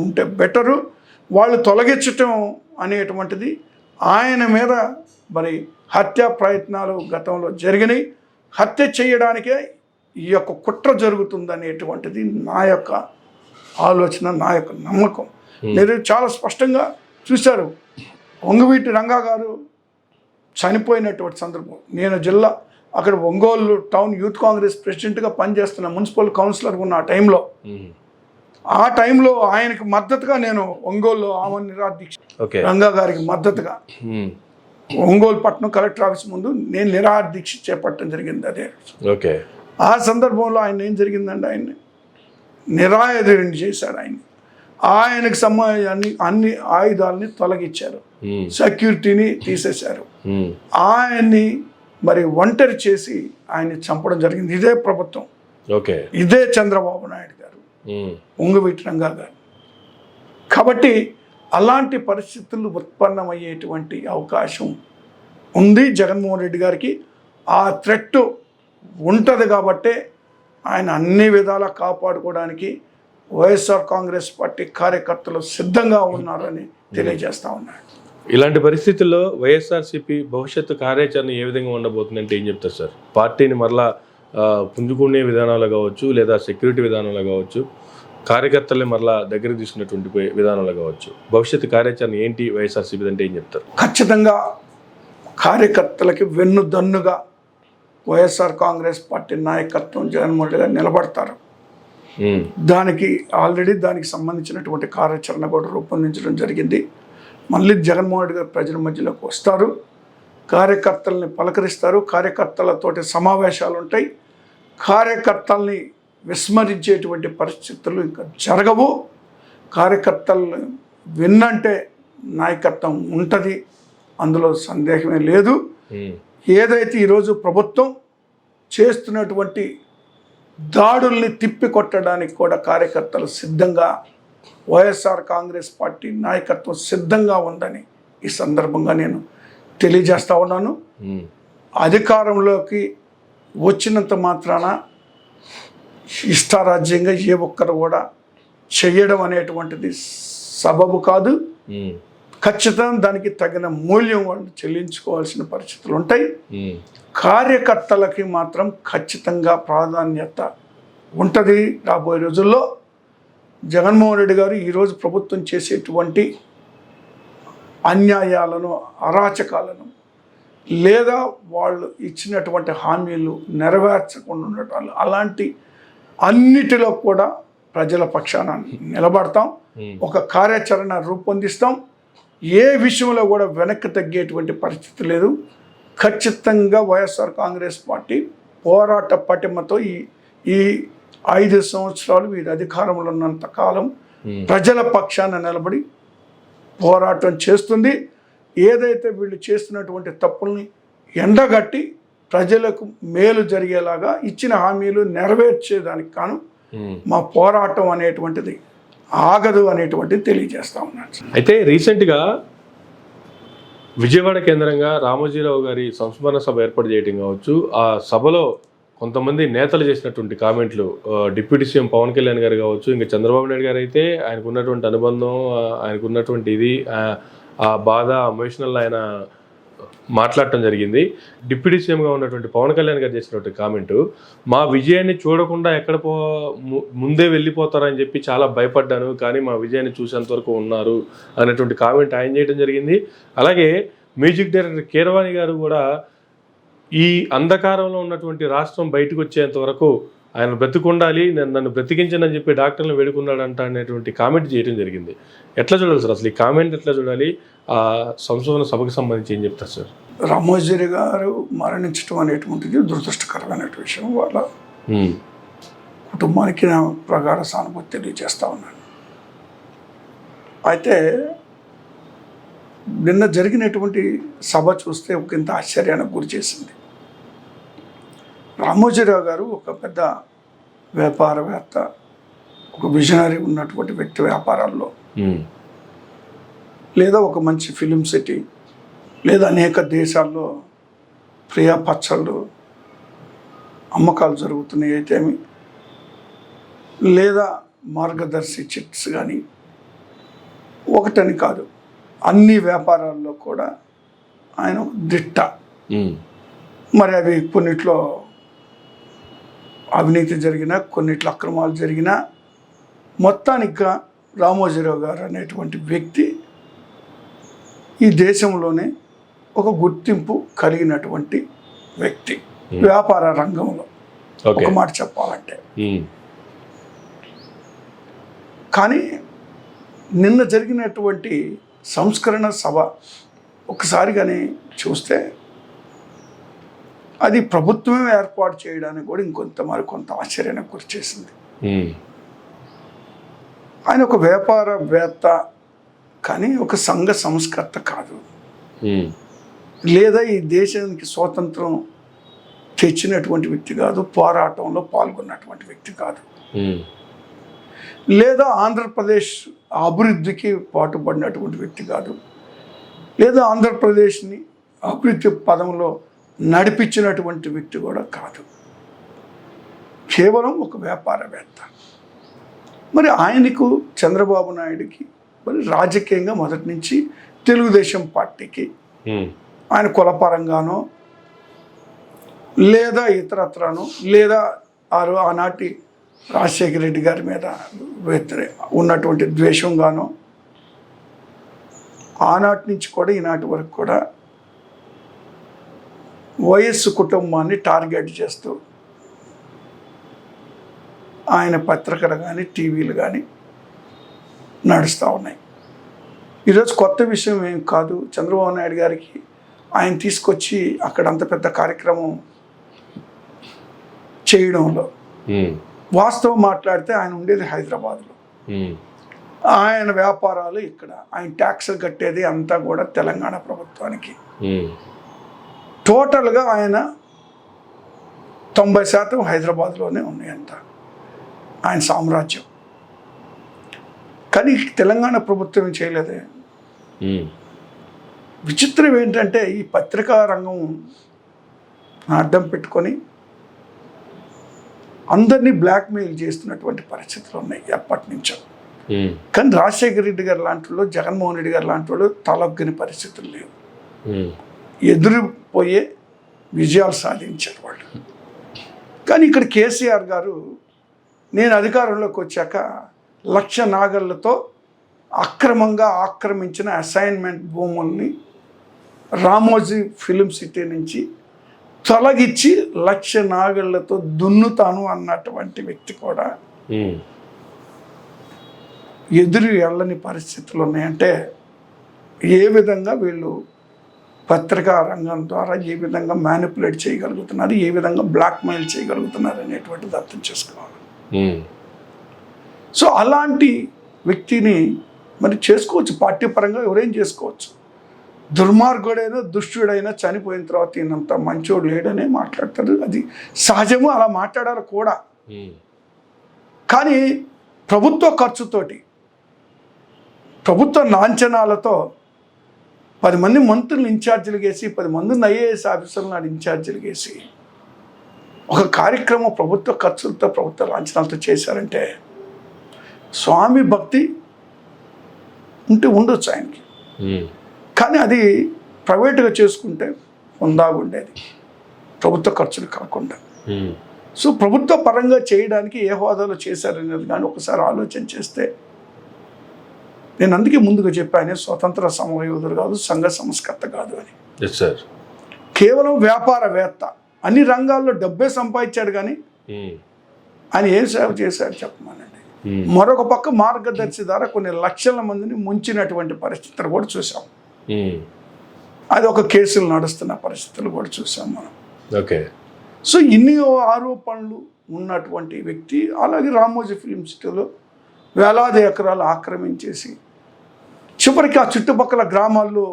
ఉంటే బెటరు. వాళ్ళు తొలగించటం అనేటువంటిది ఆయన మీద మరి హత్యా ప్రయత్నాలు గతంలో జరిగినాయి. హత్య చేయడానికే ఈ యొక్క కుట్ర జరుగుతుందనేటువంటిది నా యొక్క ఆలోచన, నా యొక్క నమ్మకం. మీరు చాలా స్పష్టంగా చూశారు. వంగవీటి రంగా గారు చనిపోయినటువంటి సందర్భం, నేను అక్కడ ఒంగోలు టౌన్ యూత్ కాంగ్రెస్ ప్రెసిడెంట్గా పనిచేస్తున్న, మున్సిపల్ కౌన్సిలర్ ఉన్న ఆ టైంలో ఆయనకు మద్దతుగా నేను ఒంగోలు ఆమె నిరాదీక్ష రంగా గారికి మద్దతుగా ఒంగోలు పట్టణం కలెక్టర్ ఆఫీస్ ముందు నేను నిరాదీక్ష చేపట్టడం జరిగింది. అదే ఆ సందర్భంలో ఆయన ఏం జరిగిందండి, ఆయన్ని నిరాయుధుడిని చేశారు. ఆయనకు సంబంధించిన అన్ని ఆయుధాలని తొలగించారు, సెక్యూరిటీని తీసేశారు. ఆయన్ని మరి ఒంటరి చేసి ఆయన్ని చంపడం జరిగింది. ఇదే ప్రభుత్వం, ఇదే చంద్రబాబు నాయుడు గారు, వంగవీటి రంగా గారు. కాబట్టి అలాంటి పరిస్థితులు ఉత్పన్నమయ్యేటువంటి అవకాశం ఉంది జగన్మోహన్ రెడ్డి గారికి. ఆ థ్రెట్ ఉంటుంది కాబట్టే ఆయన అన్ని విధాలా కాపాడుకోవడానికి వైఎస్ఆర్ కాంగ్రెస్ పార్టీ కార్యకర్తలు సిద్ధంగా ఉన్నారని తెలియజేస్తా ఉన్నారు. ఇలాంటి పరిస్థితుల్లో వైఎస్ఆర్సీపీ భవిష్యత్తు కార్యాచరణ ఏ విధంగా ఉండబోతుందంటే ఏం చెప్తారు సార్? పార్టీని మరలా పుంజుకునే విధానాలు కావచ్చు, లేదా సెక్యూరిటీ విధానాలు కావచ్చు, కార్యకర్తల్ని మరలా దగ్గర తీసుకున్నటువంటి విధానాలు కావచ్చు, భవిష్యత్తు కార్యాచరణ ఏంటి వైఎస్ఆర్సీపీ అంటే ఏం చెప్తారు? ఖచ్చితంగా కార్యకర్తలకి వెన్నుదన్నుగా వైఎస్ఆర్ కాంగ్రెస్ పార్టీ నాయకత్వం జగన్మోహన్ రెడ్డి గారు నిలబడతారు. దానికి సంబంధించినటువంటి కార్యాచరణ కూడా రూపొందించడం జరిగింది. మళ్ళీ జగన్మోహన్ రెడ్డి గారు ప్రజల మధ్యలోకి వస్తారు, కార్యకర్తల్ని పలకరిస్తారు, కార్యకర్తలతోటి సమావేశాలు ఉంటాయి. కార్యకర్తల్ని విస్మరించేటువంటి పరిస్థితులు ఇంకా జరగవు. కార్యకర్తలను విన్నంటే నాయకత్వం ఉంటుంది, అందులో సందేహమే లేదు. ఏదైతే ఈరోజు ప్రభుత్వం చేస్తున్నటువంటి దాడుల్ని తిప్పికొట్టడానికి కూడా కార్యకర్తలు సిద్ధంగా, వైఎస్ఆర్ కాంగ్రెస్ పార్టీ నాయకత్వం సిద్ధంగా ఉందని ఈ సందర్భంగా నేను తెలియజేస్తా ఉన్నాను. అధికారంలోకి వచ్చినంత మాత్రాన ఇష్టారాజ్యంగా ఏ ఒక్కరు కూడా చేయడం అనేటువంటిది సబబు కాదు. ఖచ్చితంగా దానికి తగిన మూల్యం వాళ్ళు చెల్లించుకోవాల్సిన పరిస్థితులు ఉంటాయి. కార్యకర్తలకి మాత్రం ఖచ్చితంగా ప్రాధాన్యత ఉంటుంది. రాబోయే రోజుల్లో జగన్మోహన్ రెడ్డి గారు ఈరోజు ప్రభుత్వం చేసేటువంటి అన్యాయాలను, అరాచకాలను, లేదా వాళ్ళు ఇచ్చినటువంటి హామీలు నెరవేర్చకుండా ఉండటం, అలాంటి అన్నిటిలో కూడా ప్రజల పక్షాన నిలబడతాం. ఒక కార్యాచరణ రూపొందిస్తాం. ఏ విషయంలో కూడా వెనక్కి తగ్గేటువంటి పరిస్థితి లేదు. ఖచ్చితంగా వైఎస్ఆర్ కాంగ్రెస్ పార్టీ పోరాట పటిమతో ఈ 5 సంవత్సరాలు వీరి అధికారంలో ఉన్నంత కాలం ప్రజల పక్షాన నిలబడి పోరాటం చేస్తుంది. ఏదైతే వీళ్ళు చేస్తున్నటువంటి తప్పుల్ని ఎండగట్టి ప్రజలకు మేలు జరిగేలాగా ఇచ్చిన హామీలు నెరవేర్చేదానికి కాను మా పోరాటం అనేటువంటిది ఆగదు అనేటువంటిది తెలియజేస్తా ఉన్నాను. అయితే రీసెంట్గా విజయవాడ కేంద్రంగా రామోజీరావు గారి సంస్మరణ సభ ఏర్పాటు చేయడం కావచ్చు, ఆ సభలో కొంతమంది నేతలు చేసినటువంటి కామెంట్లు, డిప్యూటీ సీఎం పవన్ కళ్యాణ్ గారు కావచ్చు, ఇంకా చంద్రబాబు నాయుడు గారు అయితే ఆయనకు ఉన్నటువంటి అనుబంధం, ఆయనకు ఉన్నటువంటి ఇది, ఆ బాధ, ఎమోషనల్ ఆయన మాట్లాడటం జరిగింది. డిప్యూటీ సీఎంగా ఉన్నటువంటి పవన్ కళ్యాణ్ గారు చేసినటువంటి కామెంటు, మా విజయాన్ని చూడకుండా ఎక్కడ ముందే వెళ్ళిపోతారని చెప్పి చాలా భయపడ్డాను, కానీ మా విజయాన్ని చూసేంత వరకు ఉన్నారు అనేటువంటి కామెంట్ ఆయన చేయడం జరిగింది. అలాగే మ్యూజిక్ డైరెక్టర్ కీరవాణి గారు కూడా ఈ అంధకారంలో ఉన్నటువంటి రాష్ట్రం బయటకు వచ్చేంత వరకు ఆయన బ్రతికుండాలి, నన్ను బ్రతికించనని చెప్పి డాక్టర్లను వేడుకున్నాడంట అనేటువంటి కామెంట్ చేయడం జరిగింది. ఎట్లా చూడాలి సార్ అసలు ఈ కామెంట్ ఎట్లా చూడాలి? ఆ సంస్మరణ సభకు సంబంధించి ఏం చెప్తారు సార్? రామోజీ గారు మరణించడం అనేటువంటిది దురదృష్టకరమైన విషయం. వాళ్ళ కుటుంబానికి నా ప్రగాఢ సానుభూతి తెలియజేస్తా ఉన్నాను. అయితే నిన్న జరిగినటువంటి సభ చూస్తే ఒక ఇంత ఆశ్చర్యానికి గురి చేసింది. రామోజీరావు గారు ఒక పెద్ద వ్యాపారవేత్త, ఒక విజనరీ ఉన్నటువంటి వ్యక్తి వ్యాపారాల్లో, లేదా ఒక మంచి ఫిలిం సిటీ, లేదా అనేక దేశాల్లో ప్రియా పచ్చళ్ళు అమ్మకాలు జరుగుతున్నాయి అయితేమి, లేదా మార్గదర్శి చిట్స్ కానీ, ఒకటని కాదు అన్ని వ్యాపారాల్లో కూడా ఆయన దిట్ట. మరి అవి కొన్నిట్లో అవినీతి జరిగినా, కొన్నిట్లో అక్రమాలు జరిగినా, మొత్తానికి రామోజీరావు గారు అనేటువంటి వ్యక్తి ఈ దేశంలోనే ఒక గుర్తింపు కలిగినటువంటి వ్యక్తి వ్యాపార రంగంలో, ఒక మాట చెప్పాలంటే. కానీ నిన్న జరిగినటువంటి సంస్కరణ సభ ఒకసారిగానే చూస్తే అది ప్రభుత్వమే ఏర్పాటు చేయడానికి కూడా మరికొంత ఆశ్చర్యానికి గురి చేసింది. ఆయన ఒక వ్యాపారవేత్త కానీ ఒక సంఘ సంస్కర్త కాదు, లేదా ఈ దేశానికి స్వాతంత్రం తెచ్చినటువంటి వ్యక్తి కాదు, పోరాటంలో పాల్గొన్నటువంటి వ్యక్తి కాదు, లేదా ఆంధ్రప్రదేశ్ అభివృద్ధికి పాటుపడినటువంటి వ్యక్తి కాదు, లేదా ఆంధ్రప్రదేశ్ని అభివృద్ధి పదంలో నడిపించినటువంటి వ్యక్తి కూడా కాదు. కేవలం ఒక వ్యాపారవేత్త. మరి ఆయనకు చంద్రబాబు నాయుడికి మరి రాజకీయంగా మొదటి నుంచి తెలుగుదేశం పార్టీకి ఆయన కులపరంగానో, లేదా ఇతరత్రానో, లేదా ఆనాటి రాజశేఖర రెడ్డి గారి మీద ఉన్నటువంటి ద్వేషంగానో, ఆనాటి నుంచి కూడా ఈనాటి వరకు కూడా వైఎస్ కుటుంబాన్ని టార్గెట్ చేస్తూ ఆయన పత్రికలు కానీ, టీవీలు కానీ నడుస్తూ ఉన్నాయి. ఈరోజు కొత్త విషయం ఏం కాదు. చంద్రబాబు నాయుడు గారికి ఆయన తీసుకొచ్చి అక్కడ అంత పెద్ద కార్యక్రమం చేయడంలో, వాస్తవం మాట్లాడితే ఆయన ఉండేది హైదరాబాద్లో, ఆయన వ్యాపారాలు ఇక్కడ, ఆయన ట్యాక్సులు కట్టేది అంతా కూడా తెలంగాణ ప్రభుత్వానికి. టోటల్గా ఆయన 90% హైదరాబాద్లోనే ఉన్నాయంట ఆయన సామ్రాజ్యం. కానీ తెలంగాణ ప్రభుత్వం చేయలేదే. విచిత్రం ఏంటంటే ఈ పత్రికా రంగం అడ్డం పెట్టుకొని అందరినీ బ్లాక్మెయిల్ చేస్తున్నటువంటి పరిస్థితులు ఉన్నాయి ఎప్పటి నుంచో. కానీ రాజశేఖర రెడ్డి గారు లాంటి వాళ్ళు, జగన్మోహన్ రెడ్డి గారు లాంటి వాళ్ళు తలొగ్గని పరిస్థితులు లేవు. ఎదురుపోయే విజయాలు సాధించారు వాళ్ళు. కానీ ఇక్కడ కేసీఆర్ గారు నేను అధికారంలోకి వచ్చాక 1,00,000 నాగళ్లతో అక్రమంగా ఆక్రమించిన అసైన్మెంట్ భూముల్ని రామోజీ ఫిలిం సిటీ నుంచి తొలగించి 1,00,000 నాగళ్లతో దున్నుతాను అన్నటువంటి వ్యక్తి కూడా ఎదురు వెళ్ళని పరిస్థితులు ఉన్నాయంటే ఏ విధంగా వీళ్ళు పత్రికా రంగం ద్వారా ఏ విధంగా మ్యానిపులేట్ చేయగలుగుతున్నారు, ఏ విధంగా బ్లాక్మెయిల్ చేయగలుగుతున్నారు అనేటువంటిది అర్థం చేసుకోవాలి. సో అలాంటి వ్యక్తిని మరి చేసుకోవచ్చు, పార్టీ పరంగా ఎవరేం చేసుకోవచ్చు. దుర్మార్గుడైనా దుష్టుడైనా చనిపోయిన తర్వాత ఈయనంత మంచోడు లేడనే మాట్లాడతారు. అది సహజము, అలా మాట్లాడాలి కూడా. కానీ ప్రభుత్వ ఖర్చుతోటి ప్రభుత్వ లాంఛనాలతో 10 మంది మంత్రులు ఇన్ఛార్జీలు వేసి 10 మందిని ఐఏఎస్ ఆఫీసర్లను ఇన్ఛార్జీలు వేసి ఒక కార్యక్రమం ప్రభుత్వ ఖర్చులతో ప్రభుత్వ లాంఛనాలతో చేశారంటే స్వామి భక్తి ఉండొచ్చు ఆయనకి. కానీ అది ప్రైవేటుగా చేసుకుంటే ఉండేది, ప్రభుత్వ ఖర్చులు కాకుండా. సో ప్రభుత్వ పరంగా చేయడానికి ఏ హోదాలో చేశారనేది కానీ ఒకసారి ఆలోచన చేస్తే, నేను అందుకే ముందుగా చెప్పాను, స్వతంత్ర సమరయోధుడు కాదు, సంఘ సంస్కర్త కాదు అని. కేవలం వ్యాపారవేత్త, అన్ని రంగాల్లో డబ్బే సంపాదించాడు కానీ ఆయన ఏం సేవ చేశాడు చెప్పమానండి. మరొక పక్క మార్గదర్శి ద్వారా కొన్ని లక్షల మందిని ముంచినటువంటి పరిస్థితులు కూడా చూసాం. అది ఒక కేసులు నడుస్తున్న పరిస్థితులు కూడా చూసాం మనం. ఓకే. సో ఇన్ని ఆరోపణలు ఉన్నటువంటి వ్యక్తి, అలాగే రామోజీ ఫిలిం సిటీలో వేలాది ఎకరాలు ఆక్రమించేసి చివరికి ఆ చుట్టుపక్కల గ్రామాల్లో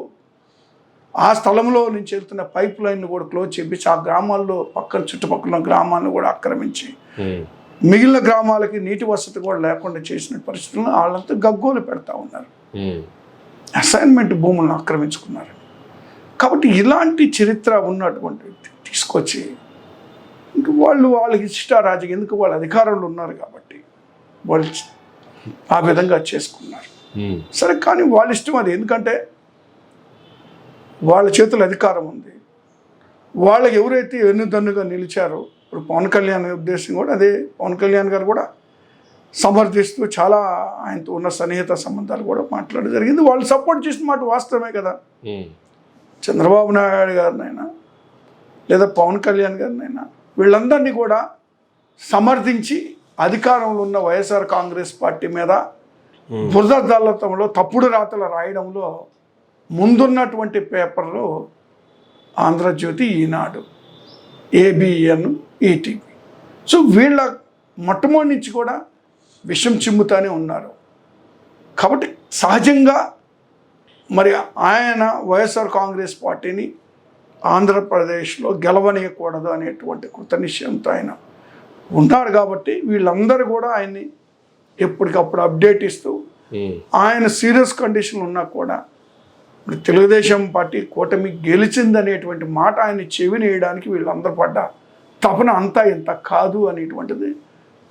ఆ స్థలంలో నుంచి వెళ్తున్న పైప్ లైన్లు కూడా క్లోజ్ చేపించి ఆ గ్రామాల్లో పక్కన చుట్టుపక్కల గ్రామాలను కూడా ఆక్రమించి మిగిలిన గ్రామాలకి నీటి వసతి కూడా లేకుండా చేసిన పరిస్థితులను వాళ్ళంతా గగ్గోలు పెడతా ఉన్నారు. అసైన్మెంట్ భూములను ఆక్రమించుకున్నారు. కాబట్టి ఇలాంటి చరిత్ర ఉన్నటువంటి వ్యక్తి తీసుకొచ్చి ఇంక వాళ్ళకి ఇష్ట రాజకీయం, ఎందుకు వాళ్ళ అధికారంలో ఉన్నారు కాబట్టి వాళ్ళు ఆ విధంగా చేసుకున్నారు. సరే, కానీ వాళ్ళ ఇష్టం అది. ఎందుకంటే వాళ్ళ చేతుల అధికారం ఉంది. వాళ్ళకి ఎవరైతే వెన్నుదన్నుగా నిలిచారో, ఇప్పుడు పవన్ కళ్యాణ్ ఉద్దేశం కూడా అదే. పవన్ కళ్యాణ్ గారు కూడా సమర్థిస్తూ చాలా ఆయనతో ఉన్న సన్నిహిత సంబంధాలు కూడా మాట్లాడడం జరిగింది. వాళ్ళు సపోర్ట్ చేసిన మాట వాస్తవమే కదా. చంద్రబాబు నాయుడు గారినైనా లేదా పవన్ కళ్యాణ్ గారినైనా వీళ్ళందరినీ కూడా సమర్థించి అధికారంలో ఉన్న వైఎస్ఆర్ కాంగ్రెస్ పార్టీ మీద బురద దళతంలో తప్పుడు రాతలు రాయడంలో ముందున్నటువంటి పేపర్లు ఆంధ్రజ్యోతి, ఈనాడు, ఏబిఎన్, ఈటీవీ. సో వీళ్ళ మొట్టమొదటి నుంచి కూడా విషం చిమ్ముతానే ఉన్నారు. కాబట్టి సహజంగా మరి ఆయన వైఎస్ఆర్ కాంగ్రెస్ పార్టీని ఆంధ్రప్రదేశ్లో గెలవనీయకూడదు అనేటువంటి కృత నిశ్చయంతో ఆయన ఉన్నారు. కాబట్టి వీళ్ళందరూ కూడా ఆయన్ని ఎప్పటికప్పుడు అప్డేట్ ఇస్తూ, ఆయన సీరియస్ కండిషన్ ఉన్నా కూడా ఇప్పుడు తెలుగుదేశం పార్టీ కూటమి గెలిచిందనేటువంటి మాట ఆయన చెవినేయడానికి వీళ్ళందరూ పడ్డ తపన అంతా ఇంత కాదు అనేటువంటిది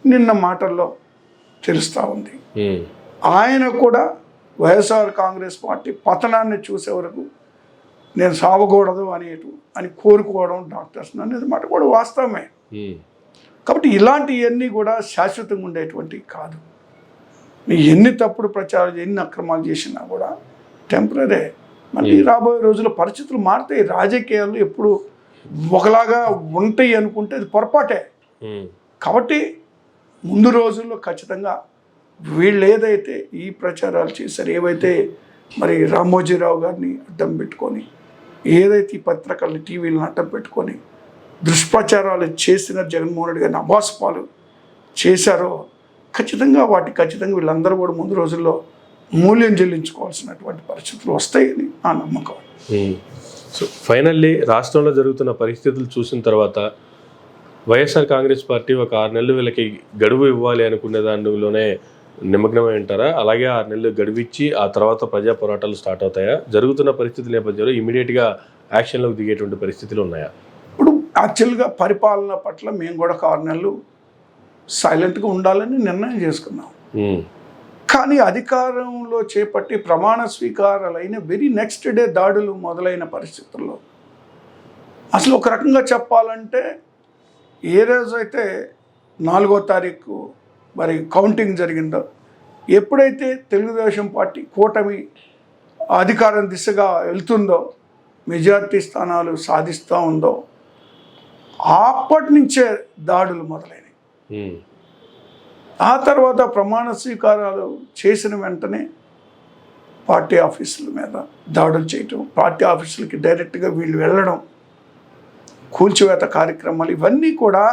నిన్న మాటల్లో తెలుస్తూ ఉంది. ఆయన కూడా వైఎస్ఆర్ కాంగ్రెస్ పార్టీ పతనాన్ని చూసే వరకు నేను సావకూడదు అని కోరుకోవడం డాక్టర్స్ అనేది మాట కూడా వాస్తవమే. కాబట్టి ఇలాంటివన్నీ కూడా శాశ్వతంగా ఉండేటువంటి కాదు. ఎన్ని తప్పుడు ప్రచారాలు, ఎన్ని అక్రమాలు చేసినా కూడా టెంపరీ. మళ్ళీ రాబోయే రోజుల్లో పరిస్థితులు మారుతాయి. రాజకీయాలు ఎప్పుడు ఒకలాగా ఉంటాయి అనుకుంటే అది పొరపాటే. కాబట్టి ముందు రోజుల్లో ఖచ్చితంగా వీళ్ళు ఏదైతే ఈ ప్రచారాలు చేశారు, ఏవైతే మరి రామోజీరావు గారిని అడ్డం పెట్టుకొని, ఏదైతే ఈ పత్రికల్ని, టీవీలను అడ్డం పెట్టుకొని దుష్ప్రచారాలు చేసిన జగన్మోహన్ రెడ్డి గారిని అభాసుపాలు చేశారో, ఖచ్చితంగా వీళ్ళందరూ కూడా ముందు రోజుల్లో మూల్యం చెల్లించుకోవాల్సినటువంటి పరిస్థితులు వస్తాయని నా నమ్మకం. సో ఫైనల్లీ రాష్ట్రంలో జరుగుతున్న పరిస్థితులు చూసిన తర్వాత వైఎస్ఆర్ కాంగ్రెస్ పార్టీ ఒక 6 నెలలు వీళ్ళకి గడువు ఇవ్వాలి అనుకునే దానిలోనే నిమగ్నమై ఉంటారా? అలాగే 6 నెలలు గడువు ఇచ్చి ఆ తర్వాత ప్రజా పోరాటాలు స్టార్ట్ అవుతాయా? జరుగుతున్న పరిస్థితుల నేపథ్యంలో ఇమీడియట్గా యాక్షన్లోకి దిగేటువంటి పరిస్థితులు ఉన్నాయా? ఇప్పుడు యాక్చువల్గా పరిపాలన పట్ల మేము కూడా 6 నెలలు సైలెంట్గా ఉండాలని నిర్ణయం చేసుకున్నాం. కానీ అధికారంలో చేపట్టి ప్రమాణ స్వీకారాలైన వెరీ నెక్స్ట్ డే దాడులు మొదలైన పరిస్థితుల్లో అసలు ఒక రకంగా చెప్పాలంటే ఏ రోజైతే 4వ తారీఖు మరి కౌంటింగ్ జరిగిందో, ఎప్పుడైతే తెలుగుదేశం పార్టీ కూటమి అధికారం దిశగా వెళ్తుందో, మెజార్టీ స్థానాలు సాధిస్తూ ఉందో, అప్పటి నుంచే దాడులు మొదలైనవి. ఆ తర్వాత ప్రమాణ స్వీకారాలు చేసిన వెంటనే పార్టీ ఆఫీసుల మీద దాడులు చేయటం, పార్టీ ఆఫీసులకి డైరెక్ట్గా వీళ్ళు వెళ్ళడం, కూల్చివేత కార్యక్రమాలు ఇవన్నీ కూడా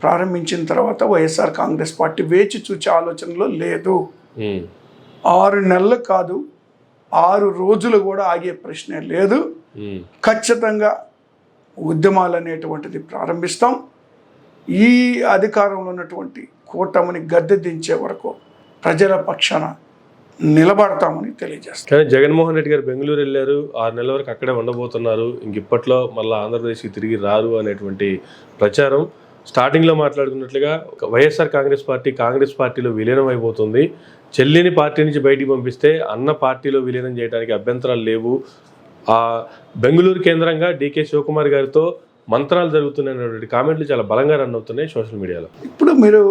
ప్రారంభించిన తర్వాత వైఎస్ఆర్ కాంగ్రెస్ పార్టీ వేచి చూచే ఆలోచనలో లేదు. 6 నెలలు కాదు, 6 రోజులు కూడా ఆగే ప్రశ్నే లేదు. ఖచ్చితంగా ఉద్యమాలు అనేటువంటిది ప్రారంభిస్తాం. ఈ అధికారంలో ఉన్నటువంటి కూటమిని గద్దె దించే వరకు ప్రజల పక్షాన నిలబడతామని తెలియజేస్తాం. కానీ జగన్మోహన్ రెడ్డి గారు బెంగళూరు వెళ్ళారు, 6 నెలల వరకు అక్కడే ఉండబోతున్నారు, ఇంక ఇప్పట్లో మళ్ళీ ఆంధ్రప్రదేశ్కి తిరిగి రారు అనేటువంటి ప్రచారం. స్టార్టింగ్లో మాట్లాడుకున్నట్లుగా వైఎస్ఆర్ కాంగ్రెస్ పార్టీలో విలీనం అయిపోతుంది. చెల్లిని పార్టీ నుంచి బయటికి పంపిస్తే అన్న పార్టీలో విలీనం చేయడానికి అభ్యంతరాలు లేవు. ఆ బెంగళూరు కేంద్రంగా డీకే శివకుమార్ గారితో మంత్రాలు జరుగుతున్నాయనేటువంటి కామెంట్లు చాలా బలంగా రన్ అవుతున్నాయి సోషల్ మీడియాలో. ఇప్పుడు మీరు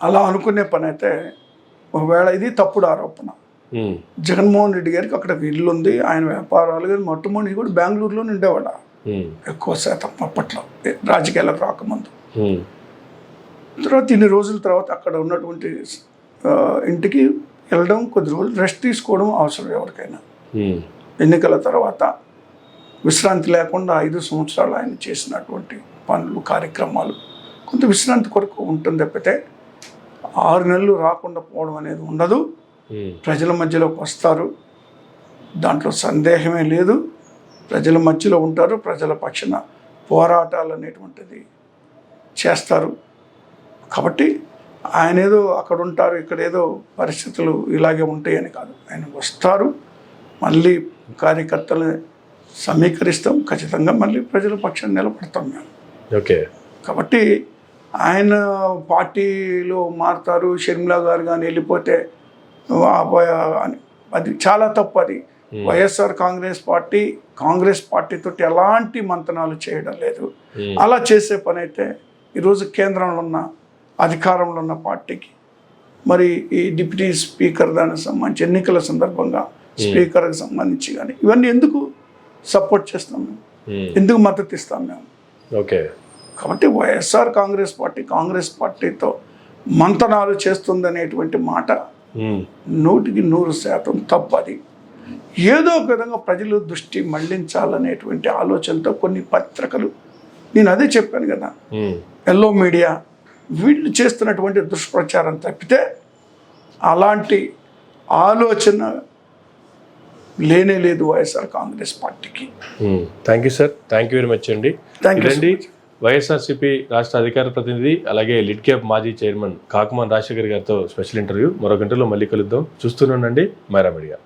అలా అనుకునే పని అయితే, ఒకవేళ ఇది తప్పుడు ఆరోపణ. జగన్మోహన్ రెడ్డి గారికి అక్కడ ఇల్లు ఉంది, ఆయన వ్యాపారాలు కానీ మొట్టమొదటి కూడా బెంగళూరులో ఉండేవాళ్ళ ఎక్కువ శాతం అప్పట్లో రాజకీయాలకు రాకముందు. తర్వాత ఇన్ని రోజుల తర్వాత అక్కడ ఉన్నటువంటి ఇంటికి వెళ్ళడం, కొద్ది రోజులు రెస్ట్ తీసుకోవడం అవసరం ఎవరికైనా. ఎన్నికల తర్వాత విశ్రాంతి లేకుండా 5 సంవత్సరాలు ఆయన చేసినటువంటి పనులు కార్యక్రమాలు కొంత విశ్రాంతి కొరకు ఉంటుంది తప్పితే 6 నెలలు రాకుండా పోవడం అనేది ఉండదు. ప్రజల మధ్యలోకి వస్తారు, దాంట్లో సందేహమే లేదు. ప్రజల మధ్యలో ఉంటారు, ప్రజల పక్షాన పోరాటాలు అనేటువంటిది చేస్తారు. కాబట్టి ఆయన ఏదో అక్కడ ఉంటారు, ఇక్కడ ఏదో పరిస్థితులు ఇలాగే ఉంటాయని కాదు. ఆయన వస్తారు, మళ్ళీ కార్యకర్తలను సమీకరిస్తాం, ఖచ్చితంగా మళ్ళీ ప్రజల పక్షాన్ని నిలబడతాం మేము. ఓకే. కాబట్టి ఆయన పార్టీలో మారుతారు, షర్మిలా గారు కానీ వెళ్ళిపోతే అని అది చాలా తప్పు. అది వైఎస్ఆర్ కాంగ్రెస్ పార్టీతో ఎలాంటి మంతనాలు చేయడం లేదు. అలా చేసే పని అయితే ఈరోజు కేంద్రంలో ఉన్న అధికారంలో ఉన్న పార్టీకి మరి ఈ డిప్యూటీ స్పీకర్ దానికి సంబంధించి ఎన్నికల సందర్భంగా స్పీకర్కి సంబంధించి కానీ ఇవన్నీ ఎందుకు సపోర్ట్ చేస్తాం మేము, ఎందుకు మద్దతు ఇస్తాం మేము? ఓకే. కాబట్టి వైఎస్ఆర్ కాంగ్రెస్ పార్టీతో మంతనాలు చేస్తుందనేటువంటి మాట 100% తప్పు. అది ఏదో ఒక విధంగా ప్రజలు దృష్టి మళ్లించాలనేటువంటి ఆలోచనతో కొన్ని పత్రికలు, నేను అదే చెప్పాను కదా, ఎల్లో మీడియా వీళ్ళు చేస్తున్నటువంటి దుష్ప్రచారం తప్పితే అలాంటి ఆలోచన లేనే లేదు వైఎస్ఆర్ కాంగ్రెస్ పార్టీకి. Thank you sir, thank you very much అండి. ఇదండి వైఎస్ఆర్సీపీ రాష్ట్ర అధికార ప్రతినిధి అలాగే లిడ్ క్యాప్ మాజీ చైర్మన్ కాకుమాన్ రాజశేఖర్ గారితో స్పెషల్ ఇంటర్వ్యూ. మరో గంటలో మళ్ళీ కలుద్దాం. చూస్తూనే ఉండండి మైరా మీడియా.